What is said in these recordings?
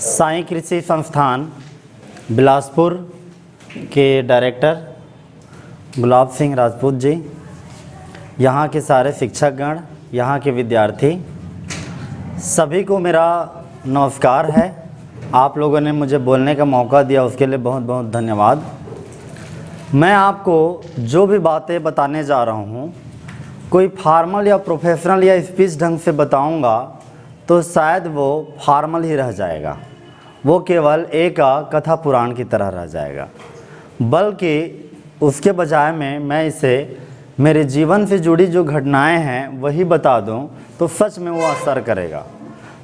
साईं कृषि संस्थान बिलासपुर के डायरेक्टर गुलाब सिंह राजपूत जी, यहाँ के सारे शिक्षकगण, यहाँ के विद्यार्थी, सभी को मेरा नमस्कार है। आप लोगों ने मुझे बोलने का मौका दिया, उसके लिए बहुत बहुत धन्यवाद। मैं आपको जो भी बातें बताने जा रहा हूँ, कोई फॉर्मल या प्रोफेशनल या स्पीच ढंग से बताऊँगा तो शायद वो फॉर्मल ही रह जाएगा, वो केवल एक कथा पुराण की तरह रह जाएगा। बल्कि उसके बजाय मैं इसे मेरे जीवन से जुड़ी जो घटनाएं हैं वही बता दूं तो सच में वो असर करेगा।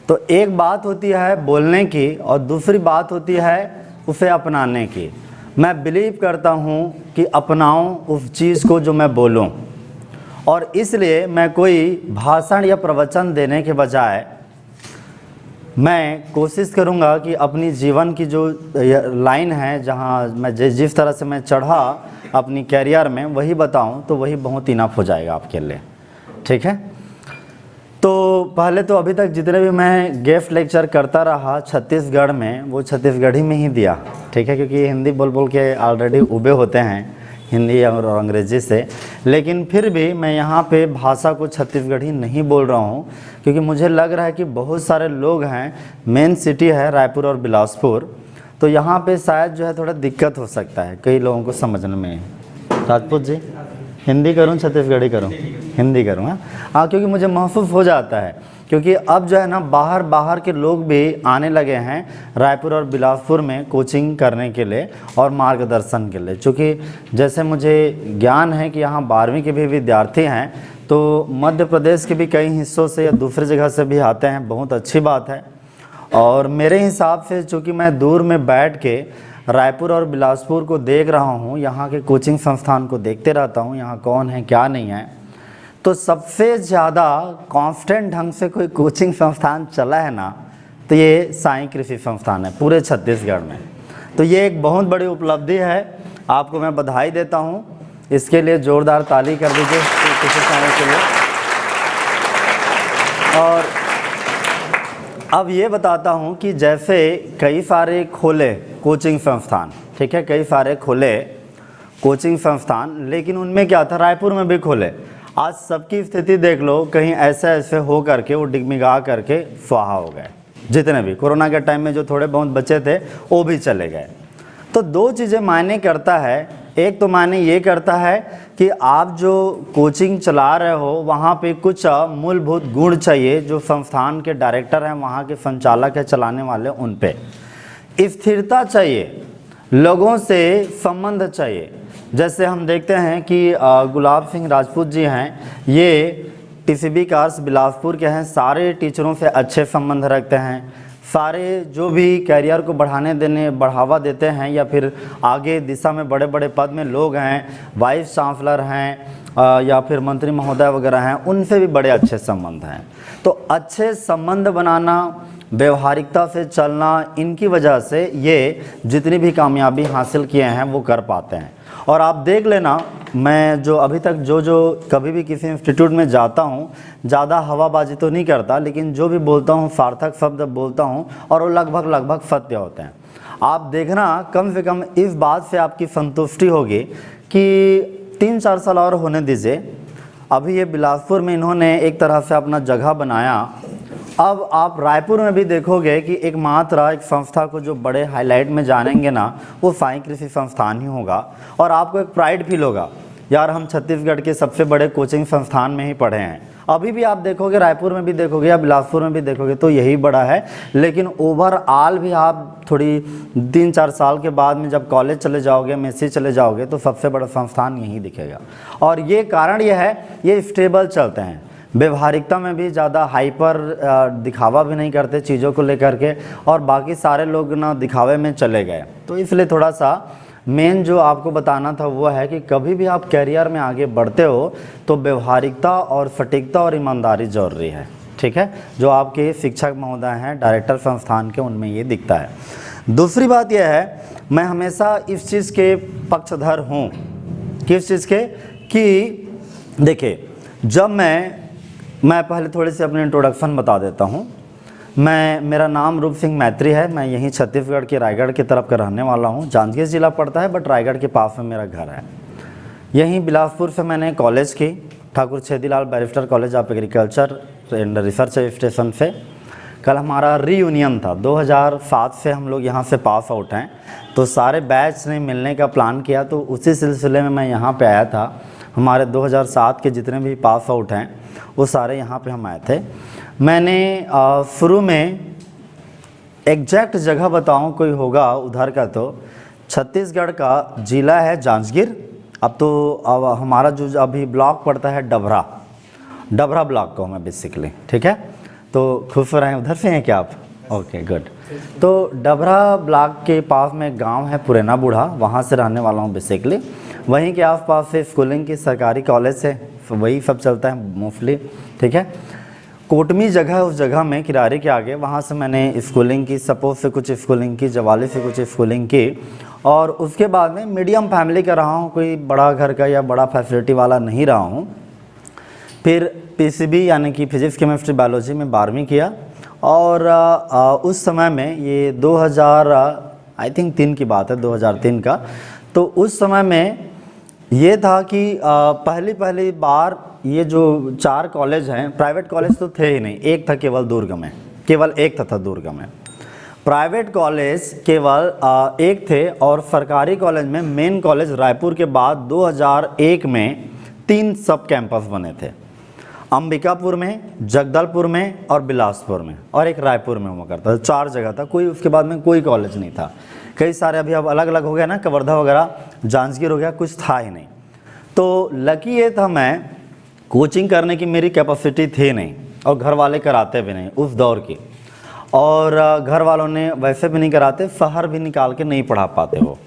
तो एक बात होती है बोलने की और दूसरी बात होती है उसे अपनाने की। मैं बिलीव करता हूं कि अपनाऊं उस चीज़ को जो मैं बोलूं, और इसलिए मैं कोई भाषण या प्रवचन देने के बजाय मैं कोशिश करूंगा कि अपनी जीवन की जो लाइन है, जहां मैं जिस तरह से मैं चढ़ा अपनी कैरियर में, वही बताऊं तो वही बहुत इनफ हो जाएगा आपके लिए। ठीक है। तो पहले तो अभी तक जितने भी मैं गेस्ट लेक्चर करता रहा छत्तीसगढ़ में, वो छत्तीसगढ़ी में ही दिया। ठीक है, क्योंकि हिंदी बोल बोल के ऑलरेडी उबे होते हैं हिंदी और अंग्रेज़ी से, लेकिन फिर भी मैं यहाँ पे भाषा को छत्तीसगढ़ी नहीं बोल रहा हूँ, क्योंकि मुझे लग रहा है कि बहुत सारे लोग हैं, मेन सिटी है रायपुर और बिलासपुर, तो यहाँ पे शायद जो है थोड़ा दिक्कत हो सकता है कई लोगों को समझने में। राजपूत जी, हिंदी करूँ छत्तीसगढ़ी करूँ? हिंदी करूँ? हाँ, क्योंकि मुझे महसूस हो जाता है, क्योंकि अब जो है ना बाहर के लोग भी आने लगे हैं रायपुर और बिलासपुर में कोचिंग करने के लिए और मार्गदर्शन के लिए। चूँकि जैसे मुझे ज्ञान है कि यहाँ 12वीं के भी विद्यार्थी हैं, तो मध्य प्रदेश के भी कई हिस्सों से या दूसरी जगह से भी आते हैं, बहुत अच्छी बात है। और मेरे हिसाब से चूँकि मैं दूर में बैठ के रायपुर और बिलासपुर को देख रहा हूँ, यहाँ के कोचिंग संस्थान को देखते रहता हूँ, यहाँ कौन है क्या नहीं है, तो सबसे ज़्यादा कांस्टेंट ढंग से कोई कोचिंग संस्थान चला है ना, तो ये साईं कृषि संस्थान है पूरे छत्तीसगढ़ में। तो ये एक बहुत बड़ी उपलब्धि है, आपको मैं बधाई देता हूँ। इसके लिए ज़ोरदार ताली कर दीजिए कृषि समय के लिए। और अब ये बताता हूँ कि जैसे कई सारे खोले कोचिंग संस्थान, ठीक है, कई सारे खोले कोचिंग संस्थान, लेकिन उनमें क्या था, रायपुर में भी खोले। आज सबकी स्थिति देख लो, कहीं ऐसे हो करके वो डिगमिगा करके स्वाहा हो गए। जितने भी कोरोना के टाइम में जो थोड़े बहुत बचे थे वो भी चले गए। तो दो चीज़ें मायने करता है। एक तो मायने ये करता है कि आप जो कोचिंग चला रहे हो वहाँ पे कुछ मूलभूत गुण चाहिए, जो संस्थान के डायरेक्टर हैं, वहाँ के संचालक हैं, चलाने वाले, उन पे स्थिरता चाहिए, लोगों से संबंध चाहिए। जैसे हम देखते हैं कि गुलाब सिंह राजपूत जी हैं, ये टीसीबी कार्स बिलासपुर के हैं, सारे टीचरों से अच्छे संबंध रखते हैं, सारे जो भी कैरियर को बढ़ावा देते हैं या फिर आगे दिशा में बड़े बड़े पद में लोग हैं, वाइस चांसलर हैं या फिर मंत्री महोदय वगैरह हैं, उनसे भी बड़े अच्छे संबंध हैं। तो अच्छे संबंध बनाना, व्यवहारिकता से चलना, इनकी वजह से ये जितनी भी कामयाबी हासिल किए हैं वो कर पाते हैं। और आप देख लेना, मैं जो अभी तक जो कभी भी किसी इंस्टीट्यूट में जाता हूँ, ज़्यादा हवाबाजी तो नहीं करता, लेकिन जो भी बोलता हूँ सार्थक शब्द बोलता हूँ और वो लगभग सत्य होते हैं। आप देखना, कम से कम इस बात से आपकी संतुष्टि होगी कि 3-4 साल और होने दीजिए। अभी ये बिलासपुर में इन्होंने एक तरह से अपना जगह बनाया। अब आप रायपुर में भी देखोगे कि एकमात्र एक संस्था को जो बड़े हाईलाइट में जानेंगे ना, वो साईं कृषि संस्थान ही होगा। और आपको एक प्राइड फील होगा, यार हम छत्तीसगढ़ के सबसे बड़े कोचिंग संस्थान में ही पढ़े हैं। अभी भी आप देखोगे, रायपुर में भी देखोगे या बिलासपुर में भी देखोगे तो यही बड़ा है। लेकिन ओवरऑल भी आप थोड़ी 3-4 साल के बाद में जब कॉलेज चले जाओगे, मेसी चले जाओगे, तो सबसे बड़ा संस्थान यही दिखेगा। और ये कारण ये है, ये स्टेबल चलते हैं, व्यवहारिकता में भी ज़्यादा हाइपर दिखावा भी नहीं करते चीज़ों को लेकर के, और बाकी सारे लोग ना दिखावे में चले गए। तो इसलिए थोड़ा सा मेन जो आपको बताना था वो है कि कभी भी आप कैरियर में आगे बढ़ते हो तो व्यवहारिकता और सटीकता और ईमानदारी ज़रूरी है। ठीक है, जो आपके शिक्षक महोदय हैं, डायरेक्टर संस्थान के, उनमें ये दिखता है। दूसरी बात यह है, मैं हमेशा इस चीज़ के पक्षधर हूँ, किस चीज़ के, कि देखिए, जब मैं पहले थोड़ी सी अपनी इंट्रोडक्शन बता देता हूँ। मेरा नाम रूप सिंह मैत्री है। मैं यहीं छत्तीसगढ़ के रायगढ़ की तरफ का रहने वाला हूँ। जांजगीर ज़िला पड़ता है बट रायगढ़ के पास में मेरा घर है। यहीं बिलासपुर से मैंने कॉलेज की, Thakur Chhedilal barrister college of agriculture and research station से। कल हमारा रीयूनियन था, 2007 से हम लोग यहाँ से पास आउट हैं, तो सारे बैच ने मिलने का प्लान किया, तो उसी सिलसिले में मैं यहाँ पे आया था। हमारे 2007 के जितने भी पास आउट हैं वो सारे यहाँ पे हम आए थे। मैंने शुरू में एग्जैक्ट जगह बताऊँ कोई होगा उधर का, तो छत्तीसगढ़ का ज़िला है जांजगीर। अब हमारा जो अभी ब्लॉक पड़ता है डबरा ब्लॉक को हमें बेसिकली, ठीक है। तो खुश रहें। उधर से हैं क्या आप? Okay good. तो डबरा ब्लॉक के पास में गांव है पुरेना बूढ़ा, वहाँ से रहने वाला हूँ बेसिकली। वहीं के आसपास से स्कूलिंग की सरकारी कॉलेज से वही सब चलता है मोस्टली, ठीक है। कोटमी जगह है, उस जगह में किरारी के आगे, वहाँ से मैंने स्कूलिंग की, सपोज से कुछ स्कूलिंग की, जवाली से कुछ स्कूलिंग की, और उसके बाद में मीडियम फैमिली का रहा हूँ, कोई बड़ा घर का या बड़ा फैसिलिटी वाला नहीं रहा हूँ। फिर पीसीबी यानी कि फिजिक्स केमिस्ट्री बायोलॉजी में 12वीं किया, और उस समय में ये 2003 की बात है, 2003 का। तो उस समय में ये था कि पहली बार ये जो 4 कॉलेज हैं, प्राइवेट कॉलेज तो थे ही नहीं, एक था केवल दुर्ग में, केवल एक था दुर्ग में। प्राइवेट कॉलेज केवल एक थे, और सरकारी कॉलेज में मेन कॉलेज रायपुर के बाद 2001 में 3 सब कैंपस बने थे, अंबिकापुर में, जगदलपुर में और बिलासपुर में, और एक रायपुर में हुआ करता था। 4 जगह था, कोई उसके बाद में कोई कॉलेज नहीं था। कई सारे अभी अब अलग अलग हो गया ना, कवर्धा वगैरह, जांजगीर हो गया, कुछ था ही नहीं। तो लकी ये था, मैं कोचिंग करने की मेरी कैपेसिटी थी नहीं, और घर वाले कराते भी नहीं उस दौर की, और घर वालों ने वैसे भी नहीं कराते, शहर भी निकाल के नहीं पढ़ा पाते वो।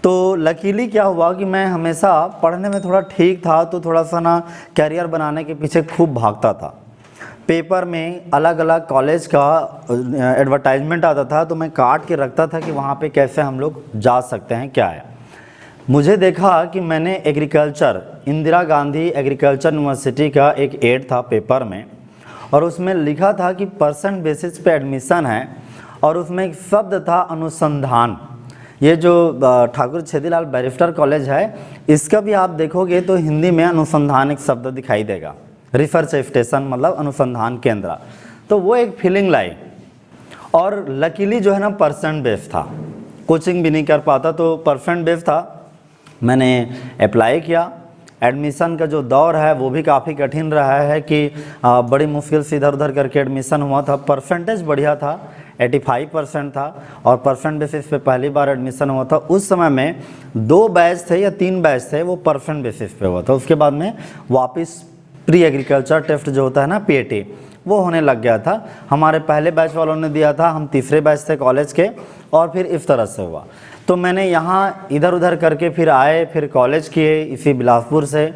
तो लकीली क्या हुआ कि मैं हमेशा पढ़ने में थोड़ा ठीक था, तो थोड़ा सा ना कैरियर बनाने के पीछे खूब भागता था। पेपर में अलग अलग कॉलेज का एडवर्टाइजमेंट आता था, तो मैं काट के रखता था कि वहाँ पे कैसे हम लोग जा सकते हैं, क्या है। मुझे देखा कि मैंने agriculture, Indira Gandhi agriculture university का एक एड था पेपर में, और उसमें लिखा था कि परसेंट बेसिस पे एडमिशन है, और उसमें एक शब्द था अनुसंधान। ये जो ठाकुर छेदीलाल बैरिस्टर कॉलेज है, इसका भी आप देखोगे तो हिंदी में अनुसंधान एक शब्द दिखाई देगा, रिसर्च स्टेशन मतलब अनुसंधान केंद्र। तो वो एक फीलिंग लाई, और लकीली जो है ना परसेंट बेस था, कोचिंग भी नहीं कर पाता, तो परसेंट बेस था। मैंने अप्लाई किया। एडमिशन का जो दौर है वो भी काफ़ी कठिन रहा है कि बड़ी मुश्किल से इधर उधर करके एडमिशन हुआ था। परसेंटेज बढ़िया था, 85% था, और परसेंट बेसिस पे पहली बार एडमिशन हुआ था। उस समय में 2 बैच थे या 3 बैच थे, वो परसेंट बेसिस पे हुआ था। उसके बाद में वापस प्री एग्रीकल्चर टेस्ट जो होता है ना, PAT, वो होने लग गया था। हमारे पहले बैच वालों ने दिया था, हम तीसरे बैच थे कॉलेज के, और फिर इस तरह से हुआ। तो मैंने यहाँ इधर उधर करके फिर आए, फिर कॉलेज किए इसी बिलासपुर से।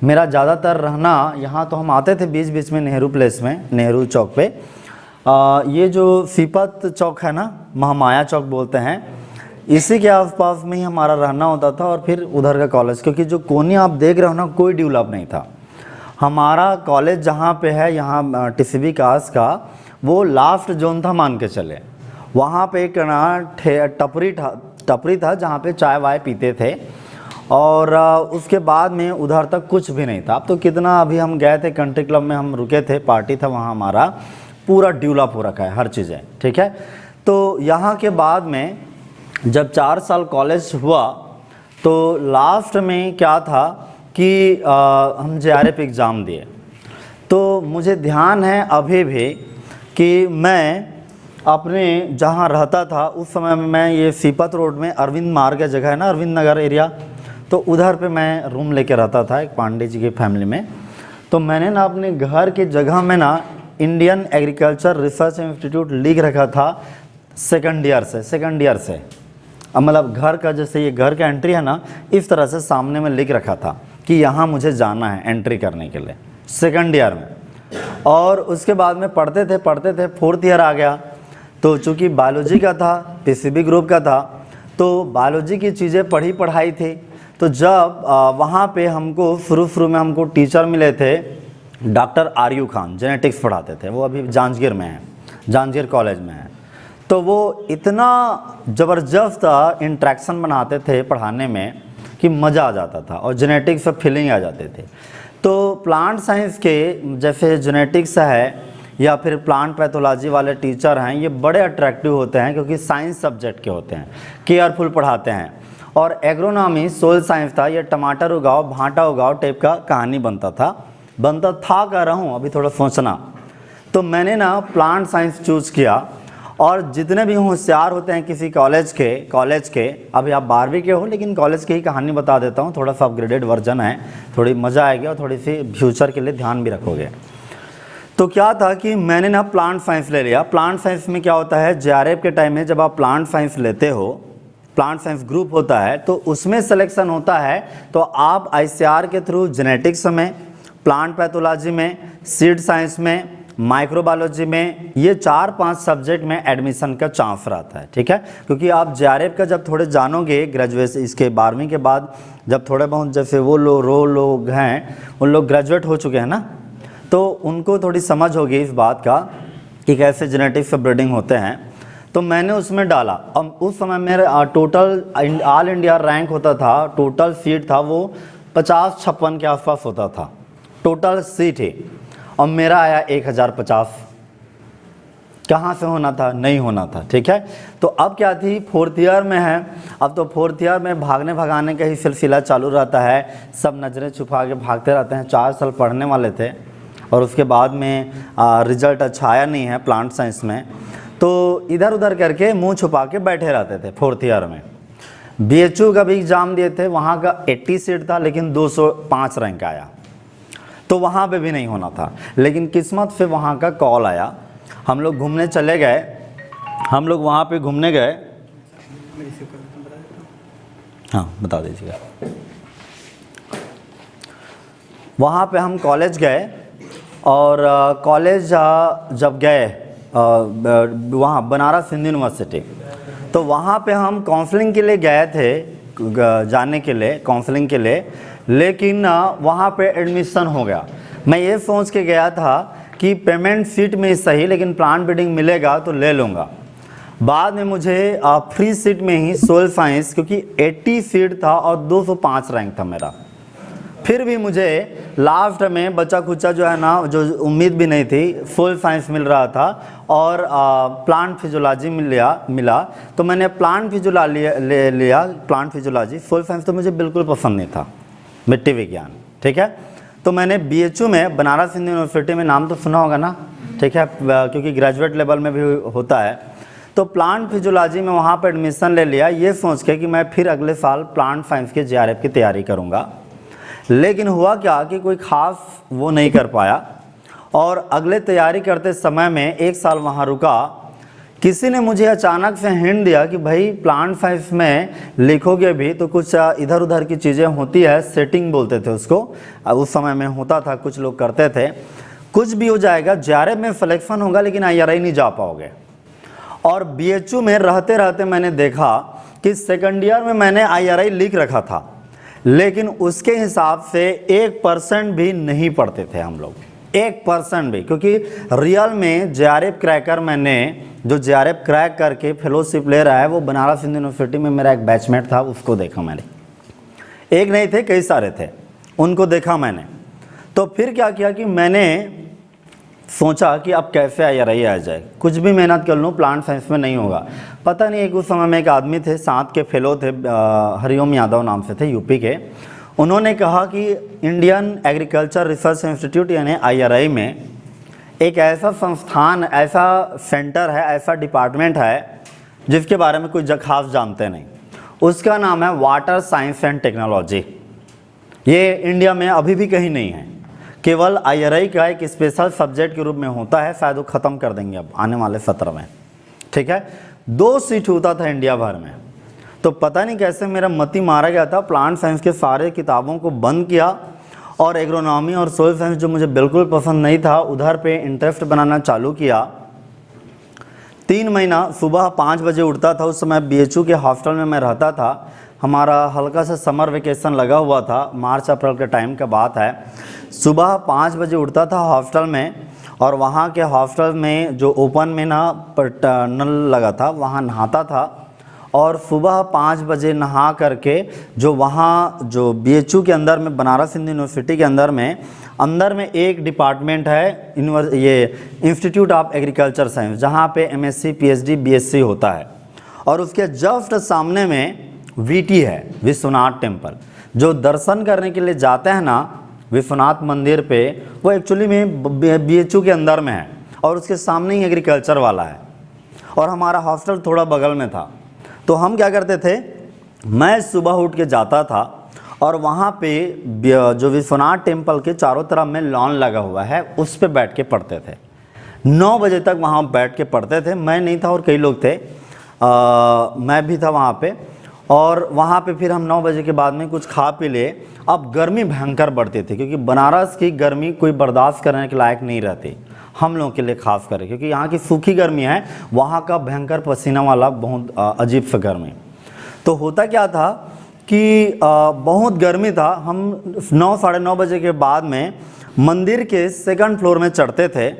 मेरा ज़्यादातर रहना यहाँ, तो हम आते थे बीच बीच में नेहरू प्लेस में, नेहरू चौक पे। ये जो सीपत चौक है ना, महामाया चौक बोलते हैं, इसी के आसपास में ही हमारा रहना होता था, और फिर उधर का कॉलेज। क्योंकि जो कोनी आप देख रहे हो ना, कोई डेवलप नहीं था। हमारा कॉलेज जहाँ पे है, यहाँ TCB कास का, वो लास्ट जोन था मान के चले। वहाँ पे एक टपरी था जहाँ पे चाय वाय पीते थे, और उसके बाद में उधर तक कुछ भी नहीं था। अब तो कितना, अभी हम गए थे कंट्री क्लब में, हम रुके थे, पार्टी था वहाँ, हमारा पूरा डेवलप हो रखा है हर चीज़ें, ठीक है। तो यहाँ के बाद में जब 4 साल कॉलेज हुआ, तो लास्ट में क्या था कि हम JRF एग्ज़ाम दिए। तो मुझे ध्यान है अभी भी कि मैं अपने जहाँ रहता था उस समय में, मैं ये सीपत रोड में अरविंद मार्ग का जगह है ना, अरविंद नगर एरिया, तो उधर पे मैं रूम लेके रहता था एक पांडे जी की फैमिली में। तो मैंने ना अपने घर की जगह में ना इंडियन एग्रीकल्चर रिसर्च इंस्टीट्यूट लिख रखा था सेकंड ईयर से। अब मतलब घर का, जैसे ये घर का एंट्री है ना, इस तरह से सामने में लिख रखा था कि यहाँ मुझे जाना है एंट्री करने के लिए सेकंड ईयर में। और उसके बाद में पढ़ते थे 4th ईयर आ गया। तो चूँकि बायोलॉजी का था, PCB ग्रुप का था, तो बायोलॉजी की चीज़ें पढ़ाई थी। तो जब वहाँ पे हमको शुरू में हमको टीचर मिले थे, डॉक्टर RU खान, जेनेटिक्स पढ़ाते थे, वो अभी जांजगीर में हैं, जांजगीर कॉलेज में है। तो वो इतना ज़बरदस्त इंट्रैक्शन बनाते थे पढ़ाने में कि मज़ा आ जाता था और जेनेटिक्स से फीलिंग आ जाते थे। तो प्लांट साइंस के जैसे जेनेटिक्स है या फिर प्लांट पैथोलॉजी वाले टीचर हैं, ये बड़े अट्रैक्टिव होते हैं क्योंकि साइंस सब्जेक्ट के होते हैं, केयरफुल पढ़ाते हैं। और एग्रोनॉमी सोयल साइंस था, ये टमाटर उगाओ भांटा उगाओ टाइप का कहानी बनता था कह रहा हूँ, अभी थोड़ा सोचना। तो मैंने ना प्लांट साइंस चूज़ किया। और जितने भी होशियार होते हैं किसी कॉलेज के अभी आप 12वीं के हो लेकिन कॉलेज की ही कहानी बता देता हूँ, थोड़ा सा अपग्रेडेड वर्जन है, थोड़ी मज़ा आएगी और थोड़ी सी फ्यूचर के लिए ध्यान भी रखोगे। तो क्या था कि मैंने ना प्लांट साइंस ले लिया। प्लांट साइंस में क्या होता है, जेआरएफ के टाइम में जब आप प्लांट साइंस लेते हो, प्लांट साइंस ग्रुप होता है, तो उसमें सिलेक्शन होता है तो आप आईसीआर के थ्रू जेनेटिक्स में, प्लांट पैथोलॉजी में, सीड साइंस में, माइक्रोबायोलॉजी में, ये 4-5 सब्जेक्ट में एडमिशन का चांस रहता है। ठीक है, क्योंकि आप जेआरएफ का जब थोड़े जानोगे ग्रेजुएशन, इसके 12वीं के बाद जब थोड़े बहुत जैसे वो लोग हैं, उन लोग ग्रेजुएट हो चुके हैं ना, तो उनको थोड़ी समझ होगी इस बात का कि कैसे जेनेटिक्स से ब्रीडिंग होते हैं। तो मैंने उसमें डाला। अब उस समय मेरा टोटल ऑल इंडिया रैंक होता था, टोटल सीट था वो 50-56 के आसपास होता था टोटल सीट ही, और मेरा आया 1050। कहाँ से होना था, नहीं होना था। ठीक है, तो अब क्या थी, 4th ईयर में है। अब तो 4th ईयर में भागने भगाने का ही सिलसिला चालू रहता है, सब नज़रें छुपा के भागते रहते हैं। 4 साल पढ़ने वाले थे और उसके बाद में रिज़ल्ट अच्छा आया नहीं है प्लांट साइंस में, तो इधर उधर करके मुंह छुपा के बैठे रहते थे। 4th ईयर में बीएचयू का भी एग्ज़ाम दिए थे, वहाँ का 80 सीट था लेकिन 205 रैंक आया, तो वहाँ पे भी नहीं होना था। लेकिन किस्मत से वहाँ का कॉल आया, हम लोग घूमने चले गए, हम लोग वहाँ पे घूमने गए। हाँ बता दीजिएगा। वहाँ पे हम कॉलेज गए और कॉलेज जब गए वहाँ बनारस हिंदू यूनिवर्सिटी, तो वहाँ पे हम काउंसलिंग के लिए गए थे, जाने के लिए काउंसलिंग के लिए, लेकिन वहाँ पे एडमिशन हो गया। मैं ये सोच के गया था कि पेमेंट सीट में सही लेकिन प्लांट ब्रीडिंग मिलेगा तो ले लूँगा। बाद में मुझे फ्री सीट में ही सोयल साइंस, क्योंकि 80 सीट था और 205 रैंक था मेरा, फिर भी मुझे लास्ट में बचा खुचा जो है ना, जो उम्मीद भी नहीं थी, सोयल साइंस मिल रहा था और प्लांट फिजियोलॉजी मिला। तो मैंने प्लांट फिजियोलॉजी ले लिया, प्लांट फिजियोलॉजी। सोयल साइंस तो मुझे बिल्कुल पसंद नहीं था, मिट्टी विज्ञान। ठीक है, तो मैंने बीएचयू में, बनारस हिंदू यूनिवर्सिटी में, नाम तो सुना होगा ना, ठीक है, क्योंकि ग्रेजुएट लेवल में भी होता है। तो प्लांट फिजियोलॉजी में वहाँ पर एडमिशन ले लिया, ये सोच के कि मैं फिर अगले साल प्लांट साइंस के जेआरएफ की तैयारी करूँगा। लेकिन हुआ क्या कि कोई ख़ास वो नहीं कर पाया, और अगले तैयारी करते समय में 1 साल वहाँ रुका। किसी ने मुझे अचानक से हिंट दिया कि भाई प्लांट साइंस में लिखोगे भी तो कुछ इधर उधर की चीज़ें होती है, सेटिंग बोलते थे उसको, उस समय में होता था, कुछ लोग करते थे, कुछ भी हो जाएगा, जेआरएफ में सिलेक्शन होगा लेकिन आईआरआई नहीं जा पाओगे। और बीएचयू में रहते रहते मैंने देखा कि सेकंड ईयर में मैंने आईआरआई लिख रखा था, लेकिन उसके हिसाब से 1% भी नहीं पढ़ते थे हम लोग, 1% भी। क्योंकि रियल में जेआरएफ क्रैकर, मैंने जो जेआरएफ क्रैक करके फेलोशिप ले रहा है वो बनारस हिंदू यूनिवर्सिटी में मेरा एक बैचमेट था, उसको देखा मैंने, एक नहीं थे कई सारे थे, उनको देखा मैंने। तो फिर क्या किया कि मैंने सोचा कि अब कैसे आईआरआई आ जाए, कुछ भी मेहनत कर लूँ, प्लांट साइंस में नहीं होगा। पता नहीं, एक उस समय में एक आदमी थे, साथ के फेलो थे, हरिओम यादव नाम से थे, यूपी के। उन्होंने कहा कि इंडियन एग्रीकल्चर रिसर्च इंस्टीट्यूट यानी आईआरआई में एक ऐसा संस्थान, ऐसा सेंटर है, ऐसा डिपार्टमेंट है जिसके बारे में कुछ खास जानते नहीं। उसका नाम है वाटर साइंस एंड टेक्नोलॉजी। ये इंडिया में अभी भी कहीं नहीं है, केवल आईआरआई का एक स्पेशल सब्जेक्ट के रूप में होता है। शायद वो ख़त्म कर देंगे अब आने वाले सत्र में। ठीक है, 2 सीट होता था इंडिया भर में। तो पता नहीं कैसे मेरा मति मारा गया था, प्लांट साइंस के सारे किताबों को बंद किया और एग्रोनॉमी और सोयल साइंस जो मुझे बिल्कुल पसंद नहीं था, उधर पे इंटरेस्ट बनाना चालू किया। 3 महीना सुबह 5 बजे उठता था। उस समय बीएचयू के हॉस्टल में मैं रहता था। हमारा हल्का सा समर वेकेशन लगा हुआ था, मार्च अप्रैल के टाइम का बात है। सुबह 5 बजे उठता था हॉस्टल में और वहाँ के हॉस्टल में जो ओपन में ना नल लगा था, वहाँ नहाता था और सुबह 5 बजे नहा करके जो वहाँ जो BHU के अंदर में, बनारस हिंदू यूनिवर्सिटी के अंदर में एक डिपार्टमेंट है, ये इंस्टीट्यूट ऑफ एग्रीकल्चर साइंस, जहाँ पे MSc PhD BSc होता है। और उसके जस्ट सामने में VT है, विश्वनाथ टेम्पल। जो दर्शन करने के लिए जाते हैं ना विश्वनाथ मंदिर पे, वो एक्चुअली में BHU के अंदर में है और उसके सामने ही एग्रीकल्चर वाला है और हमारा हॉस्टल थोड़ा बगल में था। तो हम क्या करते थे, मैं सुबह उठ के जाता था और वहाँ पे जो विश्वनाथ टेम्पल के चारों तरफ में लॉन लगा हुआ है, उस पे बैठ के पढ़ते थे। 9 बजे तक वहाँ बैठ के पढ़ते थे। मैं नहीं था और कई लोग थे, मैं भी था वहाँ पे। और वहाँ पे फिर हम 9 बजे के बाद में कुछ खा पी लिए। अब गर्मी भयंकर बढ़ती थी क्योंकि बनारस की गर्मी कोई बर्दाश्त करने के लायक नहीं रहती हम लोगों के लिए खास करके, क्योंकि यहाँ की सूखी गर्मी है, वहाँ का भयंकर पसीना वाला बहुत अजीब सा गर्मी। तो होता क्या था कि बहुत गर्मी था। हम 9 साढ़े 9 बजे के बाद में मंदिर के 2nd फ्लोर में चढ़ते थे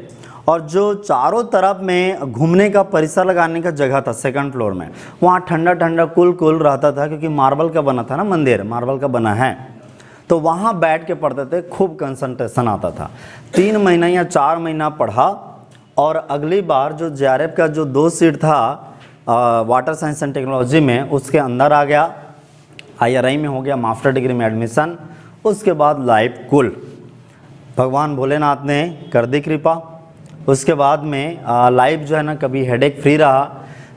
और जो चारों तरफ में घूमने का परिसर लगाने का जगह था 2nd फ्लोर में, वहाँ ठंडा ठंडा कुल रहता था क्योंकि मार्बल का बना था ना, मंदिर मार्बल का बना है। तो वहाँ बैठ के पढ़ते थे, खूब कंसंट्रेशन आता था। 3 महीना या 4 महीना पढ़ा और अगली बार जो JRF का जो 2 सीट था वाटर साइंस एंड टेक्नोलॉजी में, उसके अंदर आ गया। IRI में हो गया मास्टर डिग्री में एडमिशन। उसके बाद लाइफ कुल भगवान भोलेनाथ ने कर दी कृपा। उसके बाद में लाइफ जो है ना कभी हेडेक फ्री रहा।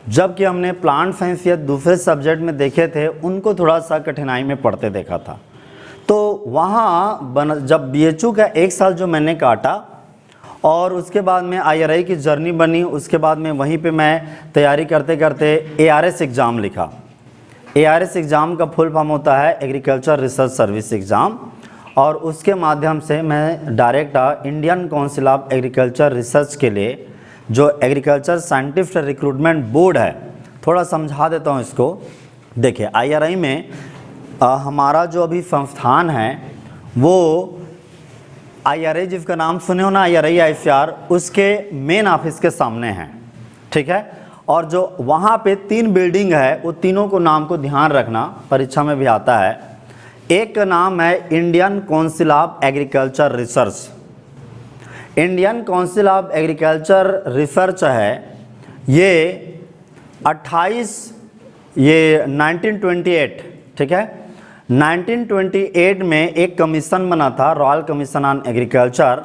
जबकि हमने प्लांट साइंस या दूसरे सब्जेक्ट में देखे थे, उनको थोड़ा सा कठिनाई में पढ़ते देखा था। तो वहाँ जब BHU का 1 साल जो मैंने काटा और उसके बाद में IRI की जर्नी बनी, उसके बाद में वहीं पे मैं तैयारी करते करते ARS एग्ज़ाम लिखा। ARS एग्ज़ाम का फुल फॉर्म होता है एग्रीकल्चर रिसर्च सर्विस एग्ज़ाम, और उसके माध्यम से मैं direct Indian council of agriculture research के लिए, जो एग्रीकल्चर साइंटिस्ट रिक्रूटमेंट बोर्ड है, थोड़ा समझा देता हूँ इसको। देखिए IRI में हमारा जो अभी संस्थान है वो IRI, जिसका नाम सुने हो ना, IRI ICR, उसके मेन ऑफिस के सामने है, ठीक है। और जो वहाँ पे 3 बिल्डिंग है, वो तीनों को नाम को ध्यान रखना, परीक्षा में भी आता है। एक का नाम है Indian council of agriculture research. Indian council of agriculture research है, ये 1928, ठीक है। 1928 में एक कमीशन बना था, रॉयल कमीशन ऑन एग्रीकल्चर,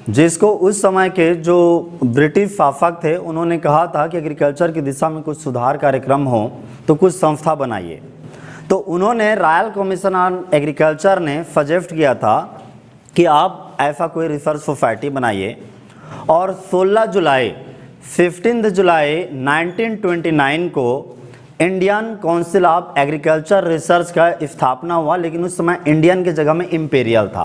जिसको उस समय के जो ब्रिटिश शासक थे उन्होंने कहा था कि एग्रीकल्चर की दिशा में कुछ सुधार कार्यक्रम हो तो कुछ संस्था बनाइए। तो उन्होंने रॉयल कमीशन ऑन एग्रीकल्चर ने सजेस्ट किया था कि आप ऐसा कोई रिसर्च सोसाइटी बनाइए। और 15 जुलाई 1929 को Indian council of agriculture research का स्थापना हुआ। लेकिन उस समय इंडियन की जगह में इम्पेरियल था,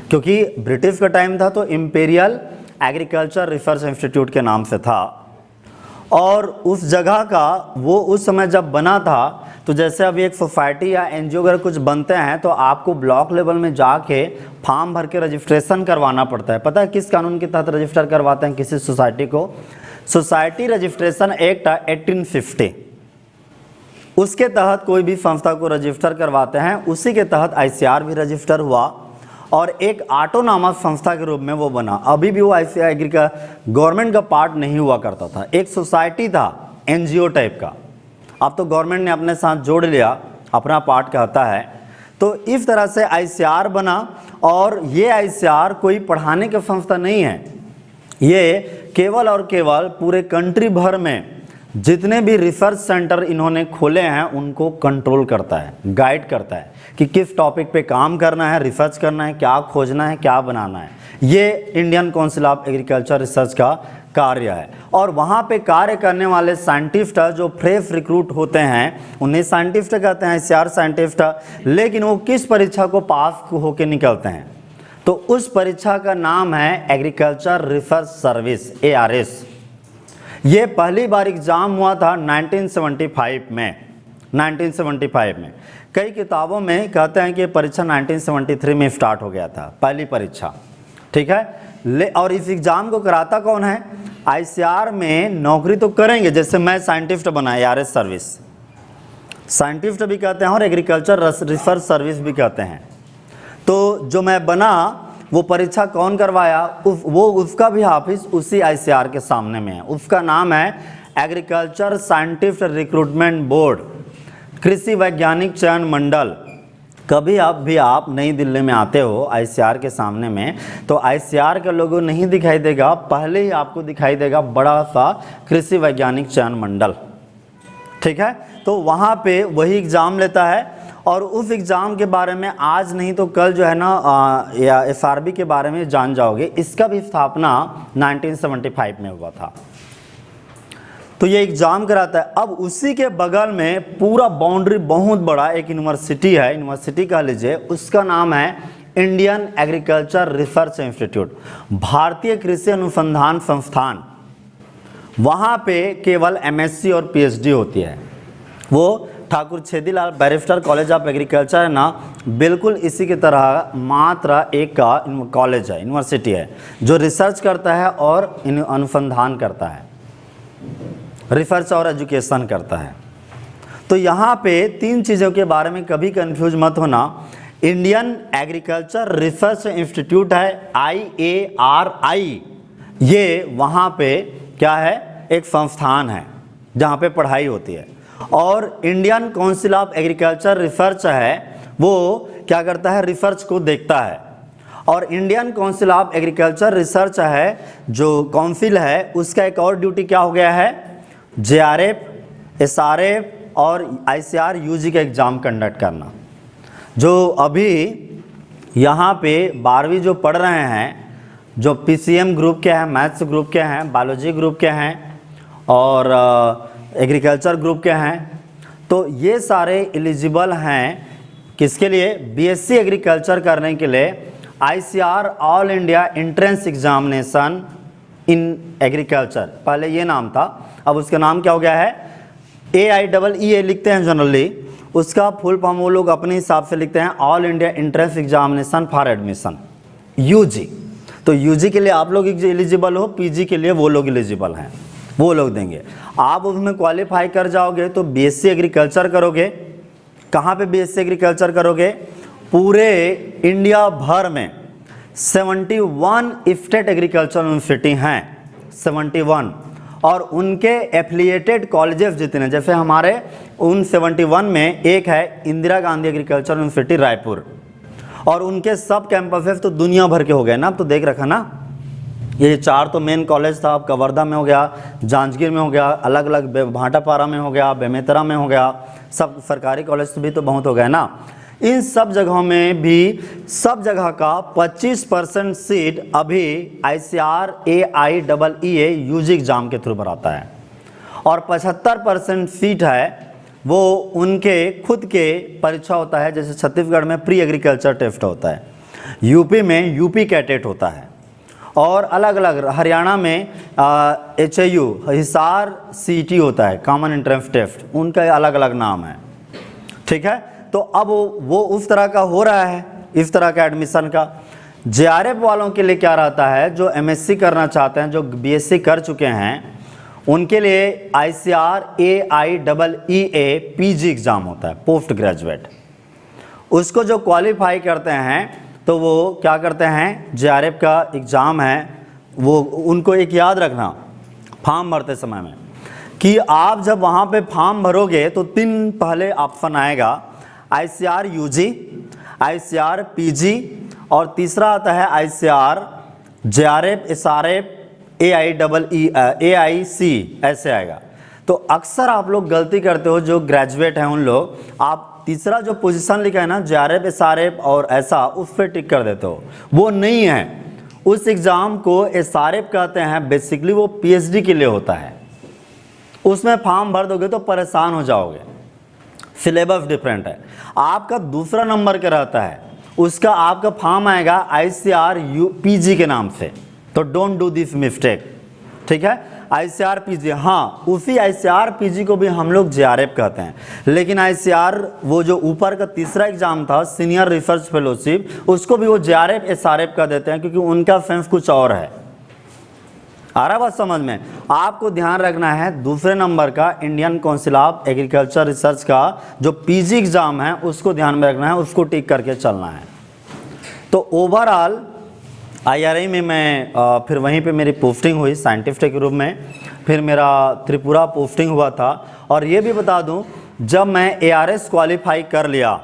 क्योंकि ब्रिटिश का टाइम था, तो इम्पेरियल एग्रीकल्चर रिसर्च इंस्टीट्यूट के नाम से था। और उस जगह का वो उस समय जब बना था, तो जैसे अभी एक सोसाइटी या NGO अगर कुछ बनते हैं तो आपको ब्लॉक लेवल में जाके फॉर्म भर के रजिस्ट्रेशन करवाना पड़ता है। पता है किस कानून के तहत रजिस्टर करवाते हैं किसी सोसाइटी को? सोसाइटी रजिस्ट्रेशन एक्ट 1850, उसके तहत कोई भी संस्था को रजिस्टर करवाते हैं। उसी के तहत ICR भी रजिस्टर हुआ और एक ऑटोनॉमस संस्था के रूप में वो बना। अभी भी वो ICR का गवर्नमेंट का पार्ट नहीं हुआ करता था, एक सोसाइटी था NGO टाइप का। अब तो गवर्नमेंट ने अपने साथ जोड़ लिया, अपना पार्ट कहता है। तो इस तरह से ICR बना। और ये ICR कोई पढ़ाने का संस्था नहीं है, ये केवल और केवल पूरे कंट्री भर में जितने भी रिसर्च सेंटर इन्होंने खोले हैं उनको कंट्रोल करता है, गाइड करता है कि किस टॉपिक पे काम करना है, रिसर्च करना है, क्या खोजना है, क्या बनाना है। ये Indian council of agriculture research का कार्य है। और वहाँ पे कार्य करने वाले साइंटिस्ट जो फ्रेश रिक्रूट होते हैं उन्हें साइंटिस्ट कहते हैं, ICR साइंटिस्ट। लेकिन वो किस परीक्षा को पास होके निकलते हैं? तो उस परीक्षा का नाम है एग्रीकल्चर रिसर्च सर्विस, ARS। ये पहली बार एग्ज़ाम हुआ था 1975 में। 1975 में कई किताबों में कहते हैं कि परीक्षा 1973 में स्टार्ट हो गया था, पहली परीक्षा, ठीक है। और इस एग्ज़ाम को कराता कौन है? आईसीआर में नौकरी तो करेंगे, जैसे मैं साइंटिस्ट बना आरएस सर्विस, साइंटिस्ट भी कहते हैं और एग्रीकल्चर रिसर्च सर्विस भी कहते हैं। तो जो मैं बना वो परीक्षा कौन करवाया? उसका भी ऑफिस उसी आईसीआर के सामने में है। उसका नाम है एग्रीकल्चर साइंटिस्ट रिक्रूटमेंट बोर्ड, कृषि वैज्ञानिक चयन मंडल। कभी आप नई दिल्ली में आते हो आईसीआर के सामने में, तो आईसीआर का लोगो नहीं दिखाई देगा, पहले ही आपको दिखाई देगा बड़ा सा कृषि वैज्ञानिक चयन मंडल। ठीक है, तो वहाँ पे वही एग्ज़ाम लेता है। और उस एग्ज़ाम के बारे में आज नहीं तो कल जो है ना या एसआरबी के बारे में जान जाओगे। इसका भी स्थापना 1975 में हुआ था। तो ये एग्ज़ाम कराता है। अब उसी के बगल में पूरा बाउंड्री बहुत बड़ा एक यूनिवर्सिटी है, यूनिवर्सिटी कह लीजिए, उसका नाम है इंडियन एग्रीकल्चर रिसर्च इंस्टीट्यूट, भारतीय कृषि अनुसंधान संस्थान। वहाँ पे केवल एमएससी और पीएचडी होती है। वो Thakur Chhedilal barrister college of agriculture है ना, बिल्कुल इसी की तरह मात्र एक का कॉलेज है, यूनिवर्सिटी है, जो रिसर्च करता है और अनुसंधान करता है, रिसर्च और एजुकेशन करता है। तो यहाँ पे 3 चीज़ों के बारे में कभी कंफ्यूज मत होना। इंडियन एग्रीकल्चर रिसर्च इंस्टीट्यूट है IARI, ये वहाँ पे क्या है? एक संस्थान है जहाँ पे पढ़ाई होती है। और Indian council of agriculture research है, वो क्या करता है? रिसर्च को देखता है। और Indian council of agriculture research है जो काउंसिल है, उसका एक और ड्यूटी क्या हो गया है? JRF, SRF और ICAR UG का एग्ज़ाम कंडक्ट करना। जो अभी यहाँ पे 12वीं जो पढ़ रहे हैं, जो PCM ग्रुप के हैं, मैथ्स ग्रुप के हैं, बायोलॉजी ग्रुप के हैं और एग्रीकल्चर ग्रुप के हैं, तो ये सारे एलिजिबल हैं किसके लिए? BSc एग्रीकल्चर करने के लिए ICAR all India entrance examination in agriculture, पहले ये नाम था, अब उसका नाम क्या हो गया है? AIEE लिखते हैं जनरली, उसका फुल फॉर्म वो लोग अपने हिसाब से लिखते हैं all India entrance examination for admission, UG। तो UG के लिए आप लोग एलिजिबल हो, PG के लिए वो लोग एलिजिबल हैं, वो लोग देंगे। आप उसमें क्वालिफाई कर जाओगे तो BSc एग्रीकल्चर करोगे। कहाँ पे BSc एग्रीकल्चर करोगे? पूरे इंडिया भर में 71 स्टेट एग्रीकल्चर यूनिवर्सिटी हैं, 71, और उनके एफिलिएटेड कॉलेजेस जितने, जैसे हमारे उन 71 में एक है इंदिरा गांधी एग्रीकल्चर यूनिवर्सिटी रायपुर, और उनके सब कैंपसेस तो दुनिया भर के हो गए ना, अब तो देख रखा ना। ये 4 तो मेन कॉलेज था, अब कवर्धा में हो गया, जांजगीर में हो गया, अलग अलग भाटापारा में हो गया, बेमेतरा में हो गया, सब सरकारी कॉलेज भी तो बहुत हो गए ना। इन सब जगहों में भी सब जगह का 25% सीट अभी ICAR AIEE UG एग्ज़ाम के थ्रू भराता है, और 75% सीट है वो उनके खुद के परीक्षा होता है। जैसे छत्तीसगढ़ में प्री एग्रीकल्चर टेस्ट होता है, यूपी में यूपी कैटेट होता है, और अलग अलग हरियाणा में HAU हिसार CET होता है, कॉमन एंट्रेंस टेस्ट, उनका अलग अलग नाम है। ठीक है, तो अब वो उस तरह का हो रहा है, इस तरह का एडमिशन का। JRF वालों के लिए क्या रहता है? जो MSc करना चाहते हैं, जो BSc कर चुके हैं, उनके लिए ICAR AIEE PG एग्ज़ाम होता है, पोस्ट ग्रेजुएट। उसको जो क्वालिफाई करते हैं तो वो क्या करते हैं? JRF का एग्ज़ाम है, वो उनको एक याद रखना फॉर्म भरते समय में कि आप जब वहाँ पे फॉर्म भरोगे तो 3 पहले ऑप्शन आएगा, ICAR UG, ICAR PG, और तीसरा आता है ICAR JRF SRF AIC, ऐसे आएगा। तो अक्सर आप लोग गलती करते हो जो ग्रेजुएट हैं उन लोग, आप तीसरा जो पोजीशन लिखा है ना JRF SRF और ऐसा, उस पर टिक कर देते हो, वो नहीं है। उस एग्ज़ाम को SRF कहते हैं, बेसिकली वो PhD के लिए होता है। उसमें फॉर्म भर दोगे तो परेशान हो जाओगे, सिलेबस डिफरेंट है। आपका दूसरा नंबर का रहता है, उसका आपका फॉर्म आएगा ICAR PG के नाम से, तो डोंट डू दिस मिस्टेक। ठीक है, ICRPG, हाँ उसी ICRPG को भी हम लोग JRF कहते हैं, लेकिन ICR वो जो ऊपर का तीसरा एग्जाम था सीनियर रिसर्च फेलोशिप, उसको भी वो JRF SRF कह देते हैं, क्योंकि उनका सेंस कुछ और है। आ रहा बात समझ में? आपको ध्यान रखना है दूसरे नंबर का Indian council of agriculture research का जो PG एग्जाम है उसको ध्यान में रखना है, उसको टिक करके चलना है। तो ओवरऑल IRI में मैं फिर वहीं पे मेरी पोस्टिंग हुई साइंटिस्ट के रूप में, फिर मेरा त्रिपुरा पोस्टिंग हुआ था। और ये भी बता दूं, जब मैं ARS क्वालिफाई कर लिया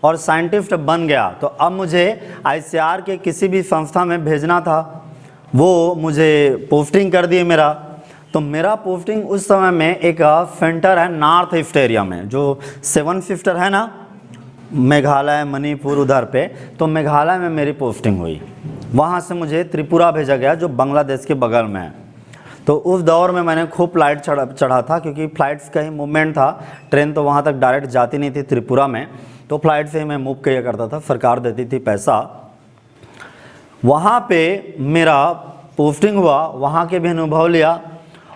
और साइंटिस्ट बन गया तो अब मुझे ICR के किसी भी संस्था में भेजना था, वो मुझे पोस्टिंग कर दिए मेरा। तो मेरा पोस्टिंग उस समय में एक सेंटर है नॉर्थ ईस्ट एरिया में, जो 7 सिस्टर है ना, मेघालय मणिपुर उधर पे, तो मेघालय में मेरी पोस्टिंग हुई। वहाँ से मुझे त्रिपुरा भेजा गया जो बांग्लादेश के बगल में है। तो उस दौर में मैंने खूब फ्लाइट चढ़ा था, क्योंकि फ़्लाइट्स का ही मूवमेंट था, ट्रेन तो वहाँ तक डायरेक्ट जाती नहीं थी त्रिपुरा में, तो फ्लाइट से ही मैं मूव किया करता था, सरकार देती थी पैसा। वहाँ पे मेरा पोस्टिंग हुआ, वहाँ के भी अनुभव लिया।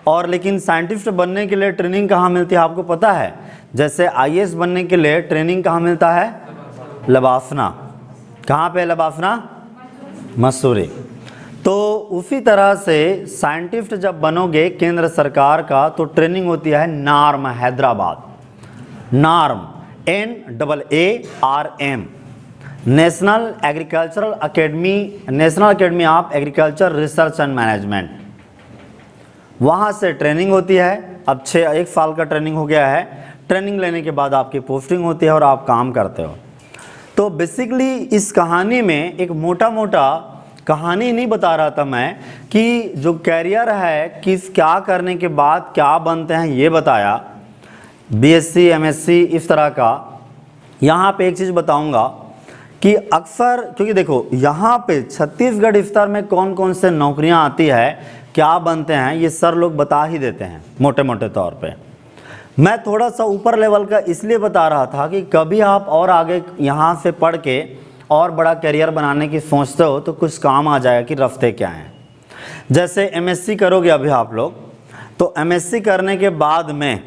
और लेकिन साइंटिस्ट बनने के लिए ट्रेनिंग कहाँ मिलती है आपको पता है? जैसे IAS बनने के लिए ट्रेनिंग कहाँ मिलता है? लबासना। कहाँ पे लबासना? मसूरी। तो उसी तरह से साइंटिस्ट जब बनोगे केंद्र सरकार का तो ट्रेनिंग होती है NAARM Hyderabad, NAARM NAARM, national agricultural academy, national academy of agriculture research and management. वहाँ से ट्रेनिंग होती है। अब 1 साल का ट्रेनिंग हो गया है। ट्रेनिंग लेने के बाद आपकी पोस्टिंग होती है और आप काम करते हो। तो बेसिकली इस कहानी में एक मोटा कहानी नहीं बता रहा था मैं, कि जो कैरियर है किस क्या करने के बाद क्या बनते हैं ये बताया, BSc MSc इस तरह का। यहाँ पे एक चीज़ बताऊँगा कि अक्सर, क्योंकि देखो यहाँ पे छत्तीसगढ़ स्तर में कौन कौन से नौकरियाँ आती है, क्या बनते हैं, ये सर लोग बता ही देते हैं मोटे मोटे तौर पे। मैं थोड़ा सा ऊपर लेवल का इसलिए बता रहा था कि कभी आप और आगे यहाँ से पढ़ के और बड़ा करियर बनाने की सोचते हो तो कुछ काम आ जाएगा कि रास्ते क्या हैं। जैसे MSc करोगे अभी आप लोग, तो MSc करने के बाद में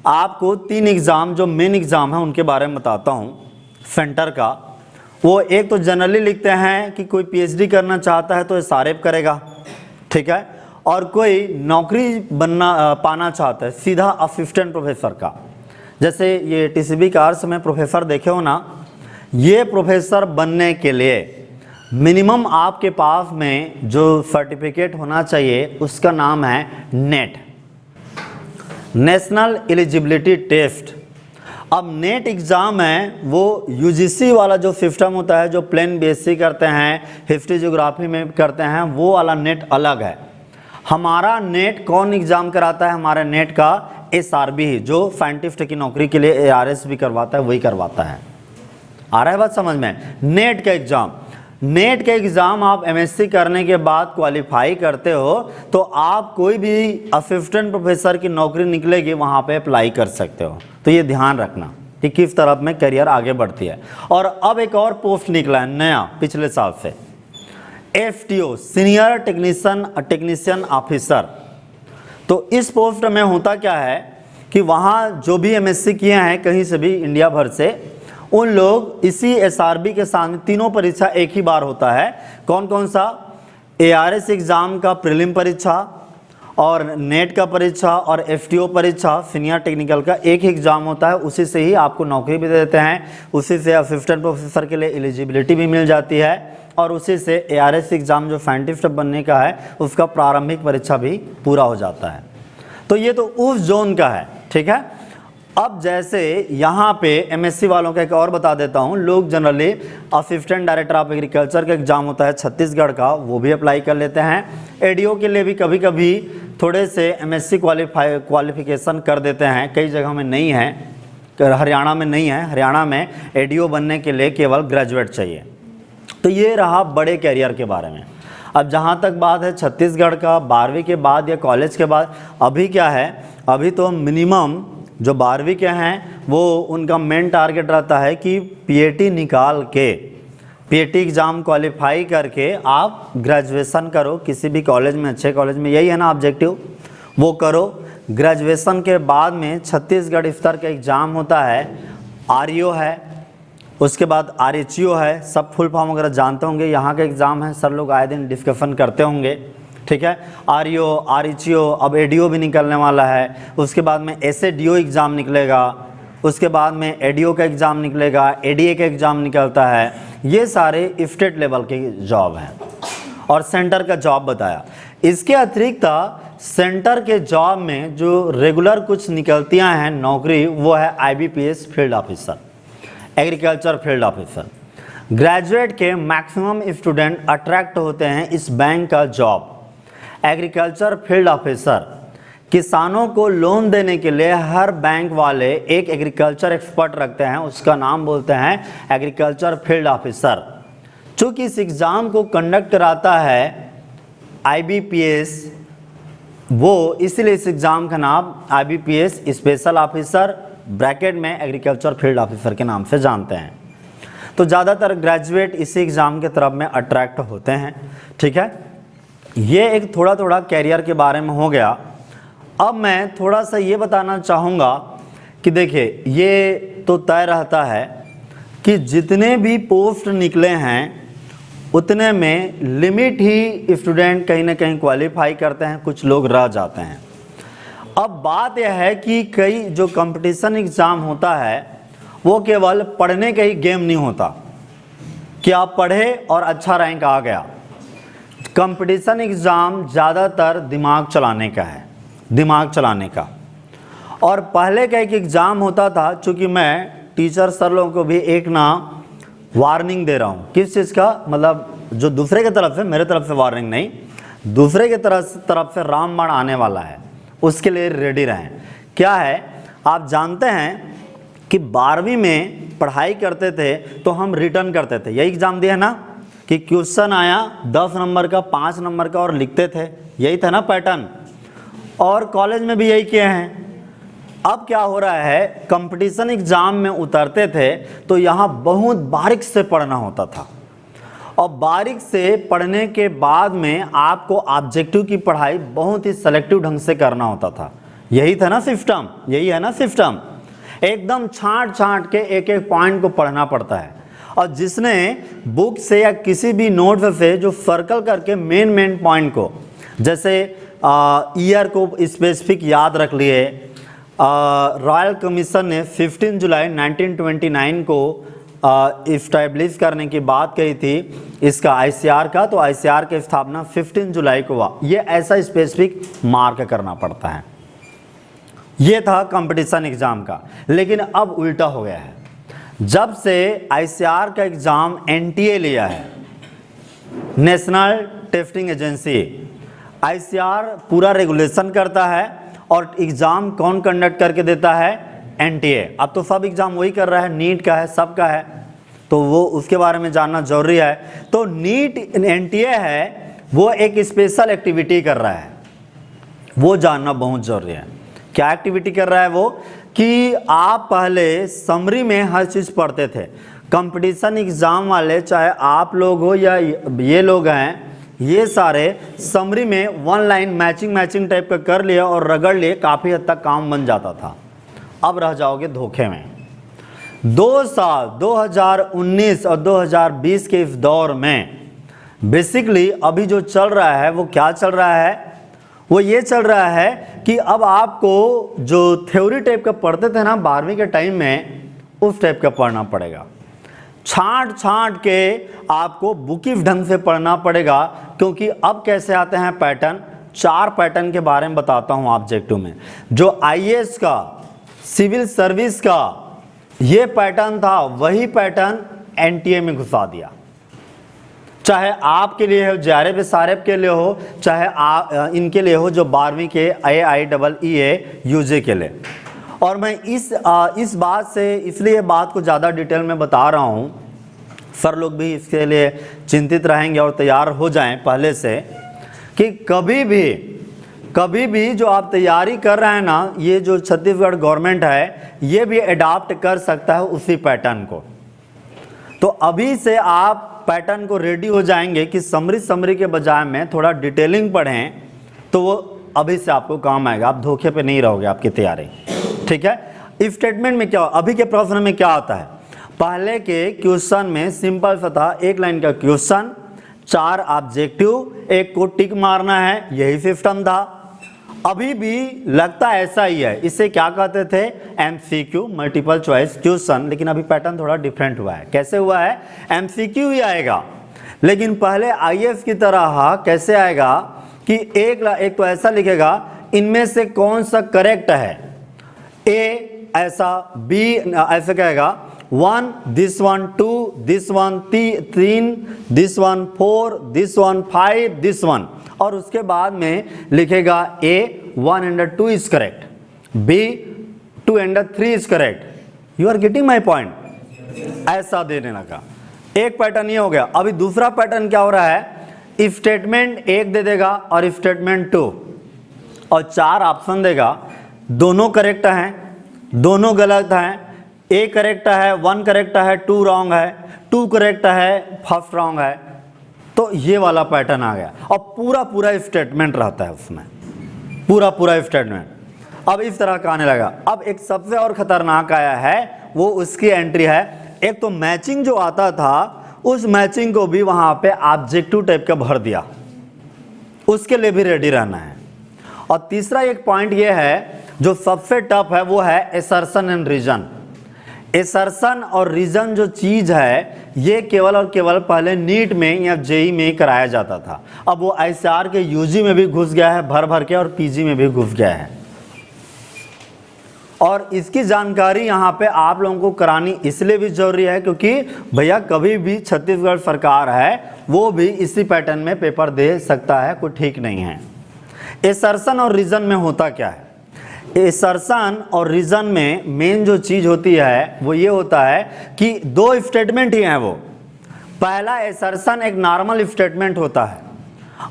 आपको 3 एग्ज़ाम जो मेन एग्ज़ाम है उनके बारे में बताता हूँ सेंटर का। वो एक तो जनरली लिखते हैं कि कोई PhD करना चाहता है तो SRF करेगा, ठीक है, और कोई नौकरी पाना चाहता है सीधा असिस्टेंट प्रोफेसर का। जैसे ये TCB कार्स में प्रोफेसर देखे हो ना, ये प्रोफेसर बनने के लिए मिनिमम आपके पास में जो सर्टिफिकेट होना चाहिए उसका नाम है नेट, नेशनल एलिजिबिलिटी टेस्ट। अब नेट एग्ज़ाम है वो UGC वाला जो सिस्टम होता है, जो प्लेन BSc करते हैं, हिस्ट्री ज्योग्राफी में करते हैं, वो वाला नेट अलग है। हमारा नेट कौन एग्ज़ाम कराता है? हमारा नेट का SRB ही, जो साइंटिस्ट की नौकरी के लिए ARS भी करवाता है, वही करवाता है। आ रहा है बात समझ में? नेट का एग्ज़ाम, नेट का एग्ज़ाम आप MSc करने के बाद क्वालिफाई करते हो तो आप कोई भी असिस्टेंट प्रोफेसर की नौकरी निकलेगी वहाँ पे अप्लाई कर सकते हो। तो ये ध्यान रखना कि किस तरफ में करियर आगे बढ़ती है। और अब एक और पोस्ट निकला है नया पिछले साल से, FTO सीनियर टेक्नीशियन ऑफिसर। तो इस पोस्ट में होता क्या है कि वहाँ जो भी MSc किए हैं कहीं से भी इंडिया भर से, उन लोग इसी SRB के सामने तीनों परीक्षा एक ही बार होता है। कौन कौन सा? ARS एग्ज़ाम का प्रीलिम परीक्षा और नेट का परीक्षा और FTO परीक्षा, सीनियर टेक्निकल का एक ही एग्ज़ाम होता है। उसी से ही आपको नौकरी भी देते हैं, उसी से असिस्टेंट प्रोफेसर के लिए एलिजिबिलिटी भी मिल जाती है, और उसी से ARS एग्ज़ाम जो साइंटिस्ट बनने का है उसका प्रारंभिक परीक्षा भी पूरा हो जाता है। तो ये तो उस जोन का है, ठीक है। अब जैसे यहाँ पे MSc वालों का एक और बता देता हूँ, लोग generally assistant director of agriculture का एग्ज़ाम होता है छत्तीसगढ़ का, वो भी अप्लाई कर लेते हैं। ADO के लिए भी कभी कभी थोड़े से MSc क्वालिफिकेशन कर देते हैं, कई जगह में नहीं है, हरियाणा में नहीं है। हरियाणा में ADO बनने के लिए केवल ग्रेजुएट चाहिए। तो ये रहा बड़े कैरियर के बारे में। अब जहाँ तक बात है छत्तीसगढ़ का 12वीं के बाद या कॉलेज के बाद, अभी क्या है, अभी तो मिनिमम जो 12वीं के हैं वो उनका मेन टारगेट रहता है कि PAT निकाल के, PAT एग्ज़ाम क्वालिफाई करके आप ग्रेजुएशन करो किसी भी कॉलेज में, अच्छे कॉलेज में, यही है ना ऑब्जेक्टिव। वो करो। ग्रेजुएशन के बाद में छत्तीसगढ़ स्तर का एग्ज़ाम होता है, REO है, उसके बाद RHEO है, सब फुल फॉर्म वगैरह जानते होंगे। यहाँ का एग्ज़ाम है, सर लोग आए दिन डिस्कशन करते होंगे, ठीक है। REO, RHEO, अब ADO भी निकलने वाला है, उसके बाद में SADO एग्ज़ाम निकलेगा, उसके बाद में ADO का एग्ज़ाम निकलेगा, ADA का एग्ज़ाम निकलता है। ये सारे स्टेट लेवल के जॉब हैं और सेंटर का जॉब बताया। इसके अतिरिक्त सेंटर के जॉब में जो रेगुलर कुछ निकलतियाँ हैं नौकरी, वो है IBPS field officer, agriculture field officer. Graduate के मैक्सिमम स्टूडेंट अट्रैक्ट होते हैं इस बैंक का जॉब। एग्रीकल्चर फील्ड ऑफिसर, किसानों को लोन देने के लिए हर बैंक वाले एक एग्रीकल्चर एक्सपर्ट रखते हैं, उसका नाम बोलते हैं एग्रीकल्चर फील्ड ऑफिसर। चूँकि इस एग्ज़ाम को कंडक्ट कराता है IBPS, वो इसलिए इस एग्ज़ाम का नाम IBPS स्पेशल ऑफिसर ब्रैकेट में एग्रीकल्चर फील्ड ऑफिसर के नाम से जानते हैं। तो ज़्यादातर ग्रेजुएट इसी एग्ज़ाम के तरफ में अट्रैक्ट होते हैं, ठीक है। ये एक थोड़ा थोड़ा कैरियर के बारे में हो गया। अब मैं थोड़ा सा ये बताना चाहूँगा कि देखिए, ये तो तय रहता है कि जितने भी पोस्ट निकले हैं उतने में लिमिट ही स्टूडेंट कहीं ना कहीं क्वालिफाई करते हैं, कुछ लोग रह जाते हैं। अब बात यह है कि कई जो कंपटीशन एग्ज़ाम होता है वो केवल पढ़ने का ही गेम नहीं होता कि आप पढ़े और अच्छा रैंक आ गया। कंपटीशन एग्ज़ाम ज़्यादातर दिमाग चलाने का है, दिमाग चलाने का। और पहले का एक एग्ज़ाम होता था, चूँकि मैं टीचर सर लोगों को भी एक ना वार्निंग दे रहा हूँ। किस चीज़ का? मतलब जो दूसरे की तरफ से, मेरे तरफ से वार्निंग नहीं, दूसरे की तरफ से रामबाण आने वाला है, उसके लिए रेडी रहें। क्या है, आप जानते हैं कि 12वीं में पढ़ाई करते थे तो हम रिटर्न करते थे। यही एग्ज़ाम दिया ना कि क्वेश्चन आया 10 नंबर का, 5 नंबर का और लिखते थे, यही था ना पैटर्न। और कॉलेज में भी यही किए हैं। अब क्या हो रहा है, कंपटीशन एग्ज़ाम में उतरते थे तो यहाँ बहुत बारीक से पढ़ना होता था, और बारीक से पढ़ने के बाद में आपको ऑब्जेक्टिव की पढ़ाई बहुत ही सेलेक्टिव ढंग से करना होता था। यही था ना सिस्टम, यही है ना सिस्टम। एकदम छांट छांट के एक एक पॉइंट को पढ़ना पड़ता है। और जिसने बुक से या किसी भी नोट से जो सर्कल करके मेन पॉइंट को, जैसे ईयर को स्पेसिफिक याद रख लिए, रॉयल कमीशन ने 15 जुलाई 1929 को इस्टेब्लिश करने की बात कही थी इसका ICR का, तो ICR की स्थापना 15 जुलाई को हुआ। ये ऐसा स्पेसिफिक मार्क करना पड़ता है। ये था कंपटीशन एग्ज़ाम का। लेकिन अब उल्टा हो गया है, जब से ICR का एग्ज़ाम NTA लिया है, नेशनल टेस्टिंग एजेंसी, ICR पूरा रेगुलेशन करता है और एग्ज़ाम कौन कंडक्ट करके देता है? NTA। अब तो सब एग्ज़ाम वही कर रहा है, नीट का है, सबका है, तो वो उसके बारे में जानना जरूरी है। तो नीट NTA है, वो एक स्पेशल एक्टिविटी कर रहा है, वो जानना बहुत ज़रूरी है। क्या एक्टिविटी कर रहा है वो? कि आप पहले समरी में हर चीज़ पढ़ते थे। कंपटीशन एग्ज़ाम वाले, चाहे आप लोग हो या ये लोग हैं, ये सारे समरी में वन लाइन मैचिंग टाइप का कर लिए और रगड़ लिए, काफ़ी हद तक काम बन जाता था। अब रह जाओगे धोखे में। 2 साल 2019 और 2020 के इस दौर में बेसिकली अभी जो चल रहा है वो क्या चल रहा है? वो ये चल रहा है कि अब आपको जो थ्योरी टाइप का पढ़ते थे ना 12वीं के टाइम में, उस टाइप का पढ़ना पड़ेगा। छांट के आपको बुकिश ढंग से पढ़ना पड़ेगा, क्योंकि अब कैसे आते हैं पैटर्न। 4 पैटर्न के बारे में बताता हूँ ऑब्जेक्टिव में। जो IAS का, सिविल सर्विस का ये पैटर्न था, वही पैटर्न NTA में घुसा दिया। चाहे आपके लिए हो, JRF SRF के लिए हो, चाहे इनके लिए हो जो 12वीं के AIEEE UJ के लिए। और मैं इस बात से इसलिए बात को ज़्यादा डिटेल में बता रहा हूँ, सर लोग भी इसके लिए चिंतित रहेंगे और तैयार हो जाएं पहले से, कि कभी भी जो आप तैयारी कर रहे हैं ना, ये जो छत्तीसगढ़ गवर्नमेंट है ये भी अडॉप्ट कर सकता है उसी पैटर्न को। तो अभी से आप पैटर्न को रेडी हो जाएंगे कि समरी के बजाय में थोड़ा डिटेलिंग पढ़ें, तो वो अभी से आपको काम आएगा, आप धोखे पे नहीं रहोगे आपकी तैयारी, ठीक है। इफ स्टेटमेंट में क्या, अभी के प्रश्न में क्या आता है, पहले के क्वेश्चन में सिंपल सा था, एक लाइन का क्वेश्चन, 4 ऑब्जेक्टिव, एक को टिक मारना है, यही सिस्टम था। अभी भी लगता ऐसा ही है, इसे क्या कहते थे, एमसीक्यू, मल्टीपल चॉइस क्वेश्चन, लेकिन अभी पैटर्न थोड़ा डिफरेंट हुआ है। कैसे हुआ है, एमसीक्यू ही आएगा, लेकिन पहले आईएएस की तरह कैसे आएगा कि एक तो ऐसा लिखेगा, इनमें से कौन सा करेक्ट है, ए ऐसा, बी ऐसे कहेगा, 1 this 1 2 this 1 3 this 1 4 this 1 5 this 1, और उसके बाद में लिखेगा A 1 and 2 is correct, B 2 and 3 is correct. You are getting my point, ऐसा देने लगा। एक पैटर्न ये हो गया। अभी दूसरा पैटर्न क्या हो रहा है, इफ स्टेटमेंट 1 दे देगा और इफ स्टेटमेंट 2, और 4 ऑप्शन देगा, दोनों करेक्ट हैं, दोनों गलत हैं, ए करेक्ट है, 1 करेक्ट है, 2 रॉन्ग है, 2 करेक्ट है, फर्स्ट रॉन्ग है। तो ये वाला पैटर्न आ गया, और पूरा स्टेटमेंट रहता है उसमें, पूरा स्टेटमेंट। अब इस तरह का आने लगा। अब एक सबसे और खतरनाक आया है, वो उसकी एंट्री है, एक तो मैचिंग जो आता था, उस मैचिंग को भी वहां पे ऑब्जेक्टिव टाइप का भर दिया, उसके लिए भी रेडी रहना है। और तीसरा एक पॉइंट ये है जो सबसे टफ है, वो है एसर्शन एंड रीजन। एसर्शन और रीजन जो चीज है, ये केवल और केवल पहले नीट में या जेई में कराया जाता था, अब वो आईसीआर के यूजी में भी घुस गया है भर के, और पीजी में भी घुस गया है। और इसकी जानकारी यहाँ पे आप लोगों को करानी इसलिए भी जरूरी है क्योंकि भैया कभी भी छत्तीसगढ़ सरकार है वो भी इसी पैटर्न में पेपर दे सकता है, कोई ठीक नहीं है। एसर्शन और रीजन में होता क्या है, एसर्शन और रीजन में मेन जो चीज होती है वो ये होता है कि 2 स्टेटमेंट ही हैं। वो पहला एसर्शन एक नॉर्मल स्टेटमेंट होता है,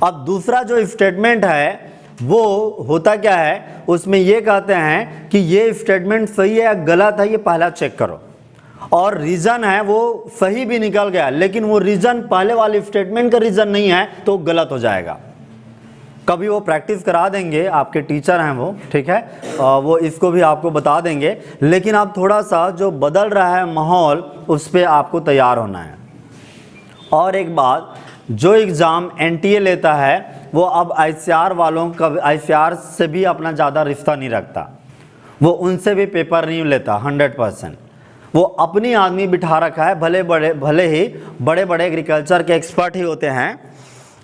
अब दूसरा जो स्टेटमेंट है वो होता क्या है, उसमें ये कहते हैं कि ये स्टेटमेंट सही है या गलत है, ये पहला चेक करो। और रीजन है वो सही भी निकल गया, लेकिन वो रीजन पहले वाले स्टेटमेंट का रीजन नहीं है तो गलत हो जाएगा। कभी वो प्रैक्टिस करा देंगे, आपके टीचर हैं वो, ठीक है, वो इसको भी आपको बता देंगे, लेकिन आप थोड़ा सा जो बदल रहा है माहौल, उस पर आपको तैयार होना है। और एक बात, जो एग्ज़ाम एनटीए लेता है वो अब आईसीआर वालों का, आईसीआर से भी अपना ज़्यादा रिश्ता नहीं रखता, वो उनसे भी पेपर नहीं लेता 100%। वो अपनी आदमी बिठा रखा है, भले ही बड़े बड़े एग्रीकल्चर के एक्सपर्ट ही होते हैं,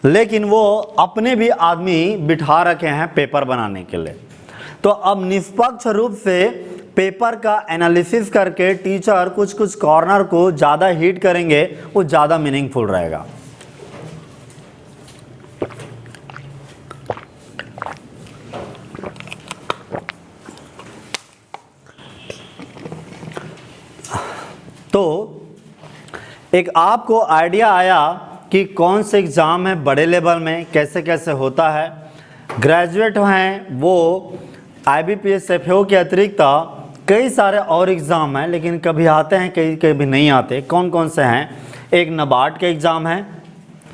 लेकिन वो अपने भी आदमी बिठा रखे हैं पेपर बनाने के लिए। तो अब निष्पक्ष रूप से पेपर का एनालिसिस करके टीचर कुछ कॉर्नर को ज़्यादा हिट करेंगे, वो ज़्यादा मीनिंगफुल रहेगा। तो एक आपको आइडिया आया कि कौन से एग्ज़ाम है बड़े लेवल में, कैसे कैसे होता है। ग्रेजुएट हैं वो IBPS FAO के अतिरिक्त कई सारे और एग्ज़ाम हैं, लेकिन कभी आते हैं कभी नहीं आते। कौन कौन से हैं, एक नाबार्ड के एग्ज़ाम है,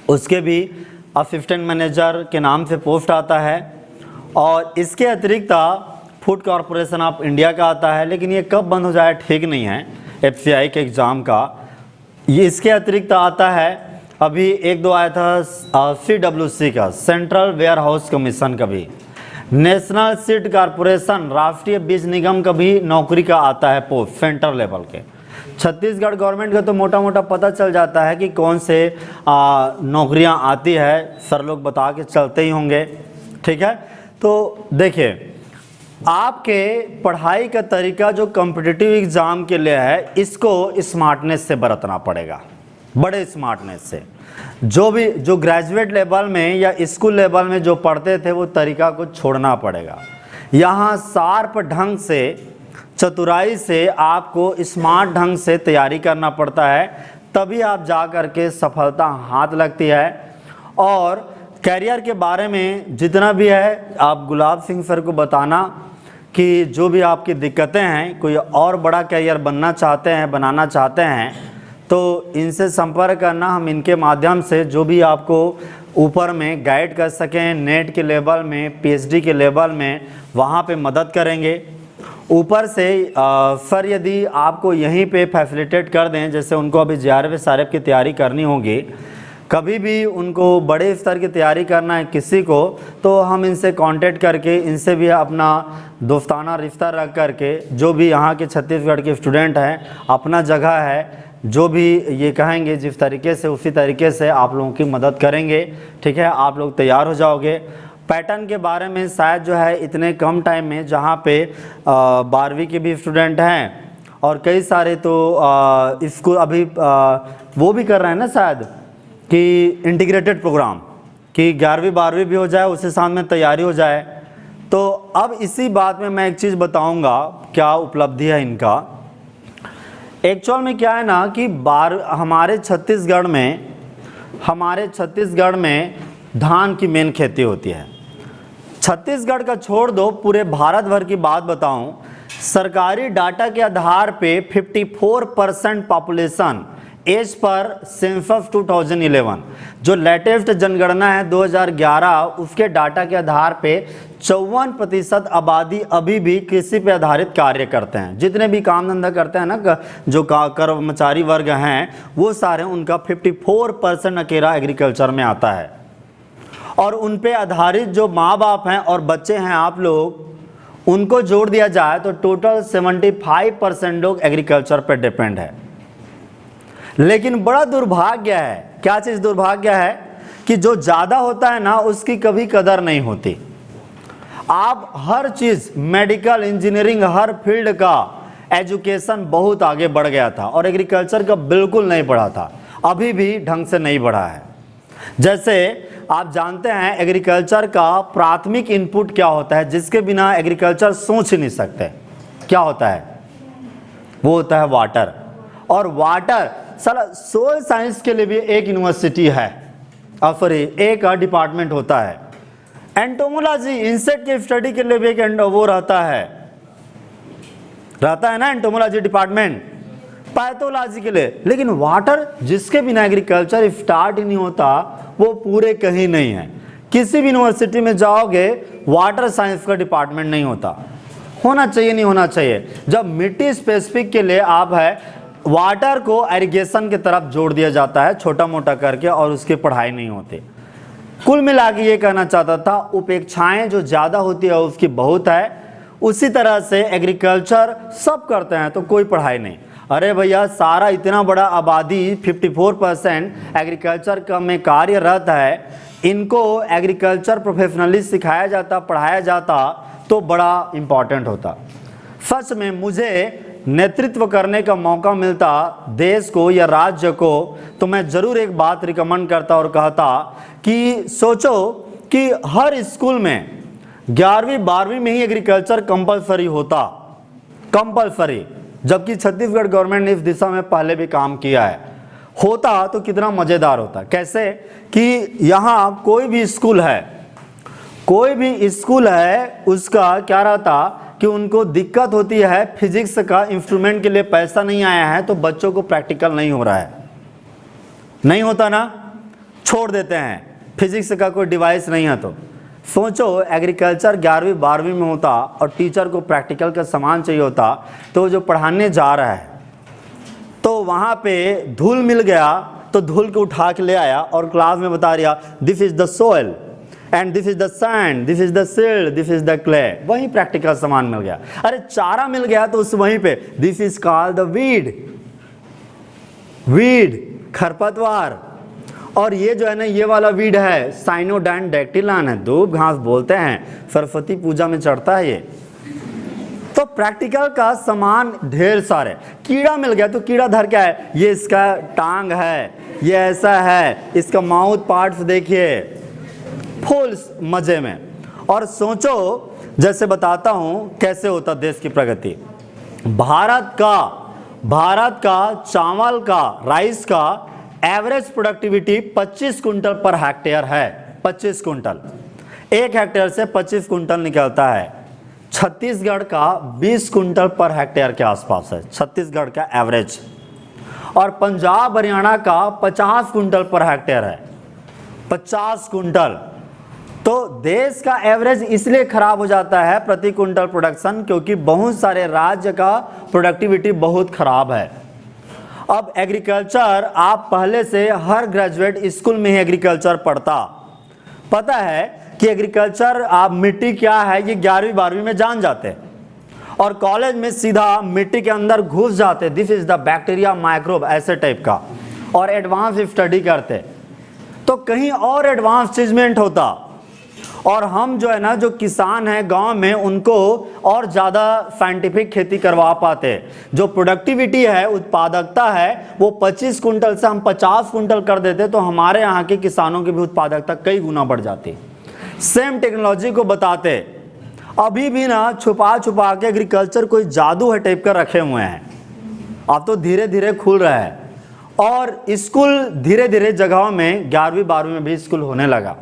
उसके भी असिस्टेंट मैनेजर के नाम से पोस्ट आता है, और इसके अतिरिक्त फूड कॉरपोरेशन ऑफ इंडिया का आता है, लेकिन ये कब बंद हो जाए ठीक नहीं है, FCI के एग्ज़ाम का। ये इसके अतिरिक्त आता है, अभी 1-2 आया था CWC का, सेंट्रल वेयर हाउस कमीशन का भी, नेशनल सीड कॉरपोरेशन, राष्ट्रीय बीज निगम का भी नौकरी का आता है पोस्ट सेंटर लेवल के। छत्तीसगढ़ गवर्नमेंट का तो मोटा मोटा पता चल जाता है कि कौन से नौकरियां आती है, सर लोग बता के चलते ही होंगे, ठीक है। तो देखिए, आपके पढ़ाई का तरीका जो कॉम्पिटिटिव एग्ज़ाम के लिए है, इसको स्मार्टनेस से बरतना पड़ेगा, बड़े स्मार्टनेस से। जो ग्रेजुएट लेवल में या स्कूल लेवल में जो पढ़ते थे वो तरीका को छोड़ना पड़ेगा। यहाँ शार्प ढंग से, चतुराई से आपको स्मार्ट ढंग से तैयारी करना पड़ता है, तभी आप जा कर के सफलता हाथ लगती है। और कैरियर के बारे में जितना भी है, आप गुलाब सिंह सर को बताना कि जो भी आपकी दिक्कतें हैं, कोई और बड़ा कैरियर बनना चाहते हैं, बनाना चाहते हैं, तो इनसे संपर्क करना। हम इनके माध्यम से जो भी आपको ऊपर में गाइड कर सकें, नेट के लेवल में, पीएचडी के लेवल में, वहाँ पे मदद करेंगे। ऊपर से सर यदि आपको यहीं पे फैसिलिटेट कर दें, जैसे उनको अभी JRF SRF की तैयारी करनी होगी, कभी भी उनको बड़े स्तर की तैयारी करना है किसी को, तो हम इनसे कांटेक्ट करके इनसे भी अपना दोस्ताना रिश्ता रख करके, जो भी यहाँ के छत्तीसगढ़ के स्टूडेंट हैं, अपना जगह है, जो भी ये कहेंगे जिस तरीके से उसी तरीके से आप लोगों की मदद करेंगे। ठीक है, आप लोग तैयार हो जाओगे। पैटर्न के बारे में शायद जो है इतने कम टाइम में, जहाँ पे 12वीं के भी स्टूडेंट हैं और कई सारे तो इसको अभी वो भी कर रहे हैं ना शायद कि इंटीग्रेटेड प्रोग्राम, कि 11वीं 12वीं भी हो जाए, उसके साथ में तैयारी हो जाए। तो अब इसी बात में मैं एक चीज़ बताऊंगा क्या उपलब्धि है इनका। एक्चुअल में क्या है ना कि हमारे छत्तीसगढ़ में धान की मेन खेती होती है। छत्तीसगढ़ का छोड़ दो, पूरे भारत भर की बात बताऊं, सरकारी डाटा के आधार पे 54% पॉपुलेशन एज पर सेंसस 2011 जो लेटेस्ट जनगणना है 2011, उसके डाटा के आधार पे 54% आबादी अभी भी कृषि पे आधारित कार्य करते हैं। जितने भी काम धंधा करते हैं ना, जो कर्मचारी वर्ग हैं, वो सारे उनका 54% अकेला एग्रीकल्चर में आता है। और उन पे आधारित जो माँ बाप हैं और बच्चे हैं आप लोग, उनको जोड़ दिया जाए तो टोटल 75% लोग एग्रीकल्चर पर डिपेंड है। लेकिन बड़ा दुर्भाग्य है, क्या चीज़ दुर्भाग्य है कि जो ज़्यादा होता है ना उसकी कभी कदर नहीं होती। आप हर चीज़, मेडिकल, इंजीनियरिंग, हर फील्ड का एजुकेशन बहुत आगे बढ़ गया था और एग्रीकल्चर का बिल्कुल नहीं बढ़ा था, अभी भी ढंग से नहीं बढ़ा है। जैसे आप जानते हैं एग्रीकल्चर का प्राथमिक इनपुट क्या होता है, जिसके बिना एग्रीकल्चर सोच ही नहीं सकते। क्या होता है? वो होता है वाटर। और वाटर साला सोयल साइंस के लिए भी एक यूनिवर्सिटी है, सॉरी एक डिपार्टमेंट होता है। एंटोमोलॉजी, इंसेक्ट के स्टडी के लिए भी एक वो रहता है ना एंटोमोलॉजी डिपार्टमेंट, पैथोलॉजी के लिए। लेकिन वाटर, जिसके बिना एग्रीकल्चर स्टार्ट ही नहीं होता, वो पूरे कहीं नहीं है। किसी भी यूनिवर्सिटी में जाओगे वाटर साइंस का डिपार्टमेंट नहीं होता। होना चाहिए, नहीं होना चाहिए। जब मिट्टी स्पेसिफिक के लिए आप है, वाटर को इरिगेशन की तरफ जोड़ दिया जाता है छोटा मोटा करके, और उसकी पढ़ाई नहीं होती। कुल मिला के ये कहना चाहता था, उपेक्षाएं जो ज़्यादा होती है उसकी बहुत है। उसी तरह से एग्रीकल्चर सब करते हैं तो कोई पढ़ाई नहीं। अरे भैया, सारा इतना बड़ा आबादी 54% एग्रीकल्चर का में कार्यरत है, इनको एग्रीकल्चर प्रोफेशनली सिखाया जाता, पढ़ाया जाता तो बड़ा इम्पॉर्टेंट होता। सच में मुझे नेतृत्व करने का मौका मिलता देश को या राज्य को, तो मैं ज़रूर एक बात रिकमेंड करता और कहता कि सोचो कि हर स्कूल में 11वीं 12वीं में ही एग्रीकल्चर कंपलसरी होता, कंपलसरी। जबकि छत्तीसगढ़ गवर्नमेंट ने इस दिशा में पहले भी काम किया है। होता तो कितना मज़ेदार होता। कैसे कि यहाँ कोई भी स्कूल है, उसका क्या रहता कि उनको दिक्कत होती है, फिजिक्स का इंस्ट्रूमेंट के लिए पैसा नहीं आया है तो बच्चों को प्रैक्टिकल नहीं हो रहा है, नहीं होता ना, छोड़ देते हैं, फिजिक्स का कोई डिवाइस नहीं है। तो सोचो एग्रीकल्चर 11वीं 12वीं में होता और टीचर को प्रैक्टिकल का सामान चाहिए होता, तो जो पढ़ाने जा रहा है तो वहाँ पे धूल मिल गया तो धूल को उठा के ले आया और क्लास में बता दिया, this is the soil and this is the sand, this is the silt, this is the clay. वही प्रैक्टिकल सामान मिल गया। अरे चारा मिल गया तो उस वहीं पे this is called the weed, खरपतवार। और ये जो है ना, ये वाला वीड है साइनोडाइन डैक्टिलान है, दूब घास बोलते हैं, सरस्वती पूजा में चढ़ता है ये। तो प्रैक्टिकल का सामान ढेर सारे। कीड़ा मिल गया तो कीड़ा धर क्या है, ये इसका टांग है, ये ऐसा है, इसका माउथ पार्ट्स देखिए, फुल मजे में। और सोचो, जैसे बताता हूं कैसे होता देश की प्रगति। भारत का चावल का, राइस का average productivity 25 quintal per hectare है। 25 कुंटल, 1 हेक्टेयर से 25 कुंटल निकलता है। छत्तीसगढ़ का 20 कुंटल पर हेक्टेयर के आसपास है, छत्तीसगढ़ का एवरेज। और पंजाब हरियाणा का 50 कुंटल पर हेक्टेयर है। 50 कुंटल। तो देश का एवरेज इसलिए खराब हो जाता है प्रति कुंटल प्रोडक्शन, क्योंकि बहुत सारे राज्य का प्रोडक्टिविटी बहुत खराब है। अब एग्रीकल्चर, आप पहले से हर ग्रेजुएट स्कूल में ही एग्रीकल्चर पता है कि एग्रीकल्चर आप मिट्टी क्या है ये 11वीं 12वीं में जान जाते, और कॉलेज में सीधा मिट्टी के अंदर घुस जाते, this is the bacteria microbe ऐसे टाइप का, और एडवांस स्टडी करते। तो कहीं और एडवांस चीजमेंट होता, और हम जो है ना, जो किसान हैं गांव में, उनको और ज़्यादा साइंटिफिक खेती करवा पाते। जो प्रोडक्टिविटी है, उत्पादकता है, वो 25 कुंटल से हम 50 कुंटल कर देते, तो हमारे यहाँ के किसानों की भी उत्पादकता कई गुना बढ़ जाती। सेम टेक्नोलॉजी को बताते। अभी भी ना छुपा छुपा के एग्रीकल्चर कोई जादू है टाइप कर रखे हुए हैं। अब तो धीरे धीरे खुल रहा है, और स्कूल धीरे धीरे जगहों में 11वीं 12वीं में भी स्कूल होने लगा।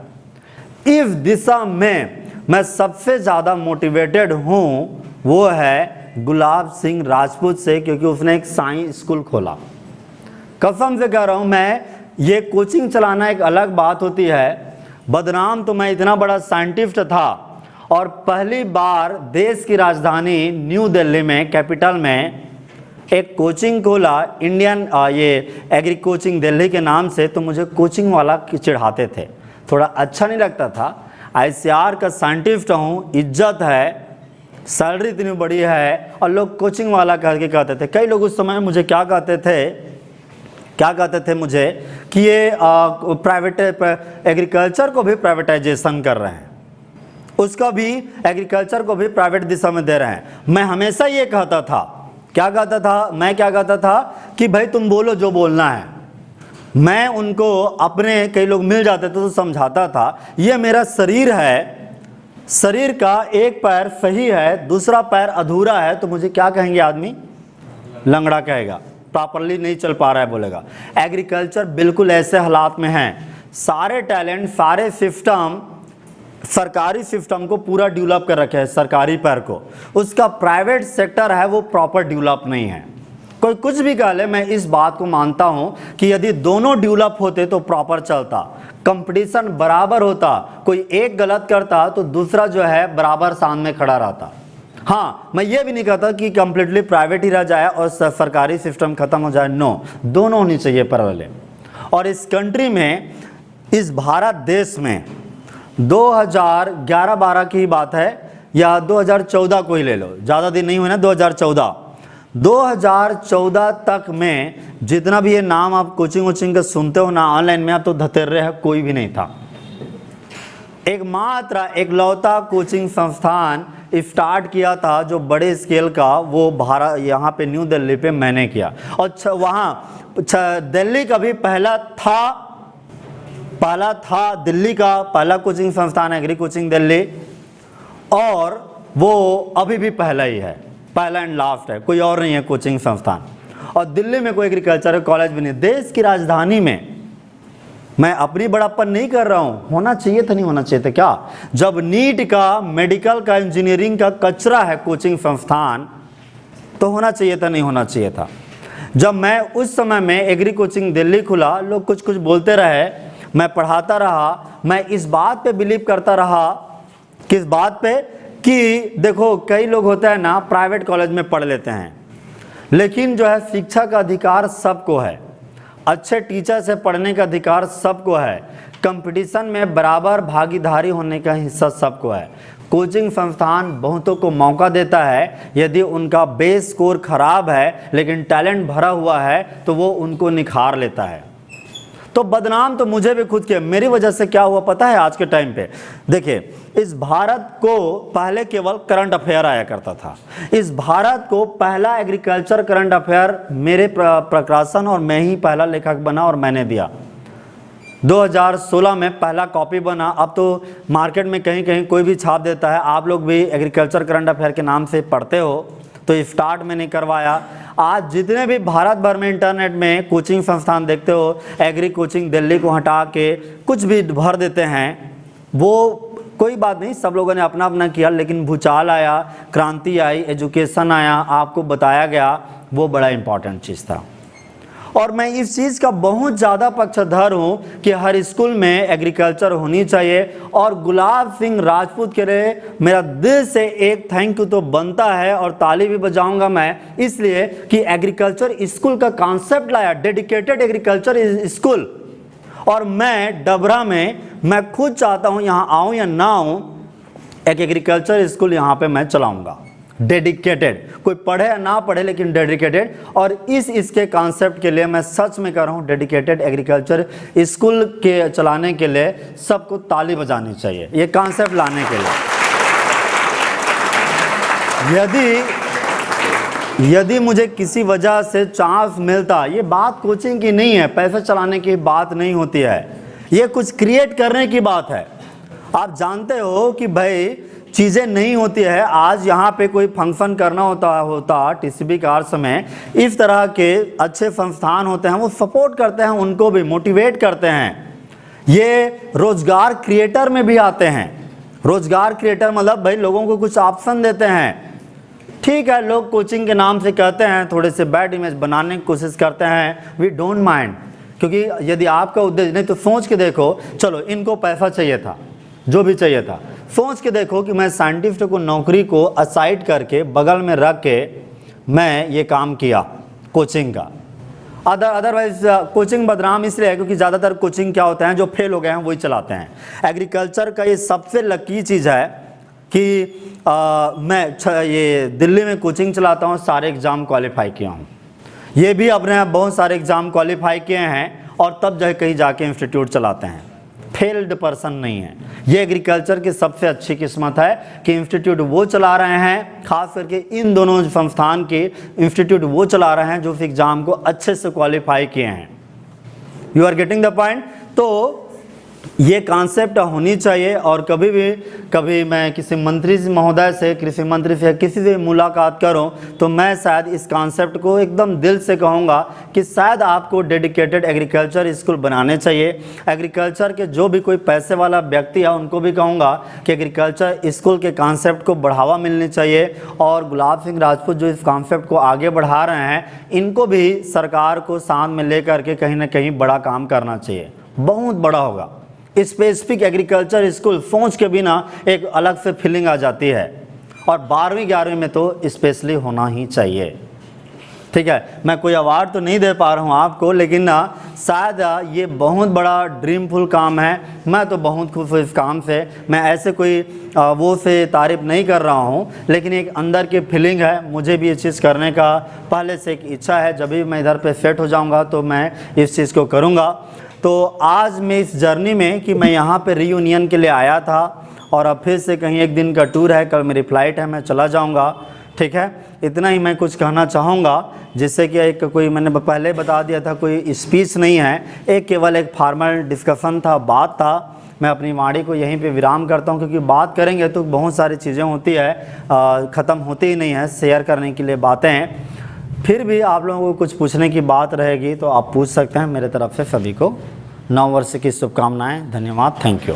इस दिशा में मैं सबसे ज़्यादा मोटिवेटेड हूँ, वो है गुलाब सिंह राजपूत से, क्योंकि उसने एक साइंस स्कूल खोला। कसम से कह रहा हूँ मैं, ये कोचिंग चलाना एक अलग बात होती है। बदनाम तो मैं इतना बड़ा साइंटिस्ट था, और पहली बार देश की राजधानी न्यू दिल्ली में, कैपिटल में, एक कोचिंग खोला, इंडियन ये एग्री कोचिंग दिल्ली के नाम से। तो मुझे कोचिंग वाला चिढ़ाते थे, थोड़ा अच्छा नहीं लगता था। ICAR का साइंटिस्ट हूँ, इज्जत है, सैलरी इतनी बड़ी है, और लोग कोचिंग वाला करके कहते थे। कई लोग उस समय मुझे क्या कहते थे मुझे कि ये प्राइवेट एग्रीकल्चर को भी प्राइवेटाइजेशन कर रहे हैं, उसका भी, एग्रीकल्चर को भी प्राइवेट दिशा में दे रहे हैं। मैं हमेशा ये कहता था, क्या कहता था कि भाई तुम बोलो जो बोलना है। मैं उनको, अपने कई लोग मिल जाते थे तो समझाता था, ये मेरा शरीर है, शरीर का एक पैर सही है, दूसरा पैर अधूरा है, तो मुझे क्या कहेंगे आदमी? लंगड़ा कहेगा, प्रॉपरली नहीं चल पा रहा है बोलेगा। एग्रीकल्चर बिल्कुल ऐसे हालात में है। सारे टैलेंट, सारे सिस्टम, सरकारी सिस्टम को पूरा डेवलप कर रखे है, सरकारी पैर को, उसका प्राइवेट सेक्टर है वो प्रॉपर डेवलप नहीं है। कोई कुछ भी कह ले, मैं इस बात को मानता हूं कि यदि दोनों डेवलप होते तो प्रॉपर चलता, कंपटीशन बराबर होता, कोई एक गलत करता तो दूसरा जो है बराबर सामने खड़ा रहता। हाँ, मैं ये भी नहीं कहता कि कंप्लीटली प्राइवेट ही रह जाए और सरकारी सिस्टम खत्म हो जाए, नो, दोनों होनी चाहिए पैरेलल। और इस कंट्री में, इस भारत देश में 2011-12 की बात है, या 2014 को ही ले लो, ज़्यादा दिन नहीं हुए ना, 2014 तक में जितना भी ये नाम आप कोचिंग वोचिंग का सुनते हो ना ऑनलाइन में, आप तो धतेरे है, कोई भी नहीं था। एकमात्र एकलौता कोचिंग संस्थान स्टार्ट किया था जो बड़े स्केल का, वो भारत, यहाँ पे न्यू दिल्ली पे मैंने किया। और वहाँ दिल्ली का भी पहला था दिल्ली का पहला कोचिंग संस्थान एग्री कोचिंग दिल्ली, और वो अभी भी पहला ही है, पहला एंड लास्ट है, कोई और नहीं है कोचिंग संस्थान। और दिल्ली में कोई एग्रीकल्चर कॉलेज भी नहीं। देश की राजधानी में, मैं अपनी बड़प्पन नहीं कर रहा हूँ, होना चाहिए था, नहीं होना चाहिए था क्या? जब नीट का, मेडिकल का, इंजीनियरिंग का कचरा है कोचिंग संस्थान, तो होना चाहिए था, नहीं होना चाहिए था। जब मैं उस समय में एग्री कोचिंग दिल्ली खुला, लोग कुछ कुछ बोलते रहे, मैं पढ़ाता रहा, मैं इस बात पे बिलीव करता रहा, किस बात पे, कि देखो कई लोग होते हैं ना प्राइवेट कॉलेज में पढ़ लेते हैं, लेकिन जो है शिक्षा का अधिकार सबको है, अच्छे टीचर से पढ़ने का अधिकार सबको है, कंपटीशन में बराबर भागीदारी होने का हिस्सा सबको है। कोचिंग संस्थान बहुतों को मौका देता है, यदि उनका बेस स्कोर खराब है लेकिन टैलेंट भरा हुआ है तो वो उनको निखार लेता है। तो बदनाम तो मुझे भी खुद किया, मेरी वजह से क्या हुआ पता है? आज के टाइम पे देखिए, इस भारत को पहले केवल करंट अफेयर आया करता था, इस भारत को पहला एग्रीकल्चर करंट अफेयर मेरे प्रकाशन और मैं ही पहला लेखक बना और मैंने दिया। 2016 में पहला कॉपी बना। अब तो मार्केट में कहीं कहीं कोई भी छाप देता है, आप लोग भी एग्रीकल्चर करंट अफेयर के नाम से पढ़ते हो, तो स्टार्ट मैंने करवाया। आज जितने भी भारत भर में इंटरनेट में कोचिंग संस्थान देखते हो, एग्री कोचिंग दिल्ली को हटा के कुछ भी भर देते हैं, वो कोई बात नहीं, सब लोगों ने अपना अपना किया, लेकिन भूचाल आया, क्रांति आई, एजुकेशन आया, आपको बताया गया, वो बड़ा इंपॉर्टेंट चीज़ था। और मैं इस चीज़ का बहुत ज़्यादा पक्षधर हूँ कि हर स्कूल में एग्रीकल्चर होनी चाहिए। और गुलाब सिंह राजपूत के लिए मेरा दिल से एक थैंक यू तो बनता है और ताली भी बजाऊंगा मैं, इसलिए कि एग्रीकल्चर स्कूल का कॉन्सेप्ट लाया, डेडिकेटेड एग्रीकल्चर स्कूल। और मैं डबरा में मैं खुद चाहता हूँ यहाँ आऊँ या ना आऊँ, एक एग्रीकल्चर स्कूल यहाँ पे मैं चलाऊंगा, डेडिकेटेड, कोई पढ़े या ना पढ़े लेकिन डेडिकेटेड। और इसके कॉन्सेप्ट के लिए मैं सच में कह रहा हूँ, डेडिकेटेड एग्रीकल्चर स्कूल के चलाने के लिए सबको ताली बजानी चाहिए, ये कॉन्सेप्ट लाने के लिए। यदि मुझे किसी वजह से चांस मिलता, ये बात कोचिंग की नहीं है, पैसे चलाने की बात नहीं होती है, ये कुछ क्रिएट करने की बात है। आप जानते हो कि भाई चीज़ें नहीं होती है। आज यहाँ पे कोई फंक्शन करना होता टीसीबी कार्स में, इस तरह के अच्छे संस्थान होते हैं, वो सपोर्ट करते हैं, उनको भी मोटिवेट करते हैं। ये रोजगार क्रिएटर में भी आते हैं। रोजगार क्रिएटर मतलब भाई लोगों को कुछ ऑप्शन देते हैं। ठीक है, लोग कोचिंग के नाम से कहते हैं, थोड़े से बैड इमेज बनाने की कोशिश करते हैं, वी डोंट माइंड, क्योंकि यदि आपका उद्देश्य नहीं तो सोच के देखो, चलो इनको पैसा चाहिए था, जो भी चाहिए था, सोच के देखो कि मैं साइंटिस्ट को नौकरी को असाइड करके बगल में रख के मैं ये काम किया कोचिंग का। अदरवाइज कोचिंग बदनाम इसलिए है क्योंकि ज़्यादातर कोचिंग क्या होते हैं, जो फेल हो गए हैं वही चलाते हैं। एग्रीकल्चर का ये सबसे लकी चीज़ है कि मैं ये दिल्ली में कोचिंग चलाता हूँ, सारे एग्ज़ाम क्वालिफाई किया हूँ, ये भी अपने बहुत सारे एग्ज़ाम क्वालिफाई किए हैं और तब जाके कहीं जाके इंस्टीट्यूट चलाते हैं। फेल्ड पर्सन नहीं है। ये एग्रीकल्चर की सबसे अच्छी किस्मत है कि इंस्टीट्यूट वो चला रहे हैं, खास करके इन दोनों संस्थान के इंस्टीट्यूट वो चला रहे हैं जो इस एग्ज़ाम को अच्छे से क्वालिफाई किए हैं। You are getting the point. तो ये कॉन्सेप्ट होनी चाहिए। और कभी मैं किसी मंत्री महोदय से, कृषि मंत्री से, किसी से मुलाकात करूं तो मैं शायद इस कॉन्सेप्ट को एकदम दिल से कहूँगा कि शायद आपको डेडिकेटेड एग्रीकल्चर स्कूल बनाने चाहिए। एग्रीकल्चर के जो भी कोई पैसे वाला व्यक्ति है उनको भी कहूँगा कि एग्रीकल्चर स्कूल के कॉन्सेप्ट को बढ़ावा मिलनी चाहिए। और गुलाब सिंह राजपूत जो इस कॉन्सेप्ट को आगे बढ़ा रहे हैं, इनको भी सरकार को साथ में लेकर के कहीं ना कहीं बड़ा काम करना चाहिए, बहुत बड़ा होगा। स्पेसिफिक एग्रीकल्चर स्कूल सोच के बिना एक अलग से फीलिंग आ जाती है, और 12वीं 11वीं में तो स्पेशली होना ही चाहिए। ठीक है, मैं कोई अवार्ड तो नहीं दे पा रहा हूँ आपको, लेकिन ना शायद ये बहुत बड़ा ड्रीमफुल काम है। मैं तो बहुत खुश हूँ इस काम से। मैं ऐसे कोई वो से तारीफ नहीं कर रहा हूँ, लेकिन एक अंदर की फीलिंग है, मुझे भी ये चीज़ करने का पहले से एक इच्छा है। जब भी मैं इधर पे सेट हो जाऊँगा तो मैं इस चीज़ को करूँगा। तो आज मैं इस जर्नी में कि मैं यहाँ पे रीयूनियन के लिए आया था और अब फिर से कहीं एक दिन का टूर है, कल मेरी फ़्लाइट है, मैं चला जाऊँगा। ठीक है, इतना ही मैं कुछ कहना चाहूँगा, जिससे कि एक कोई मैंने पहले बता दिया था, कोई स्पीच नहीं है, एक केवल एक फॉर्मल डिस्कशन था, बात था। मैं अपनी वाणी को यहीं पे विराम करता हूँ, क्योंकि बात करेंगे तो बहुत सारी चीज़ें होती है, ख़त्म होती ही नहीं है शेयर करने के लिए बातें। फिर भी आप लोगों को कुछ पूछने की बात रहेगी तो आप पूछ सकते हैं। मेरे तरफ से सभी को नव वर्ष की शुभकामनाएं। धन्यवाद, थैंक यू।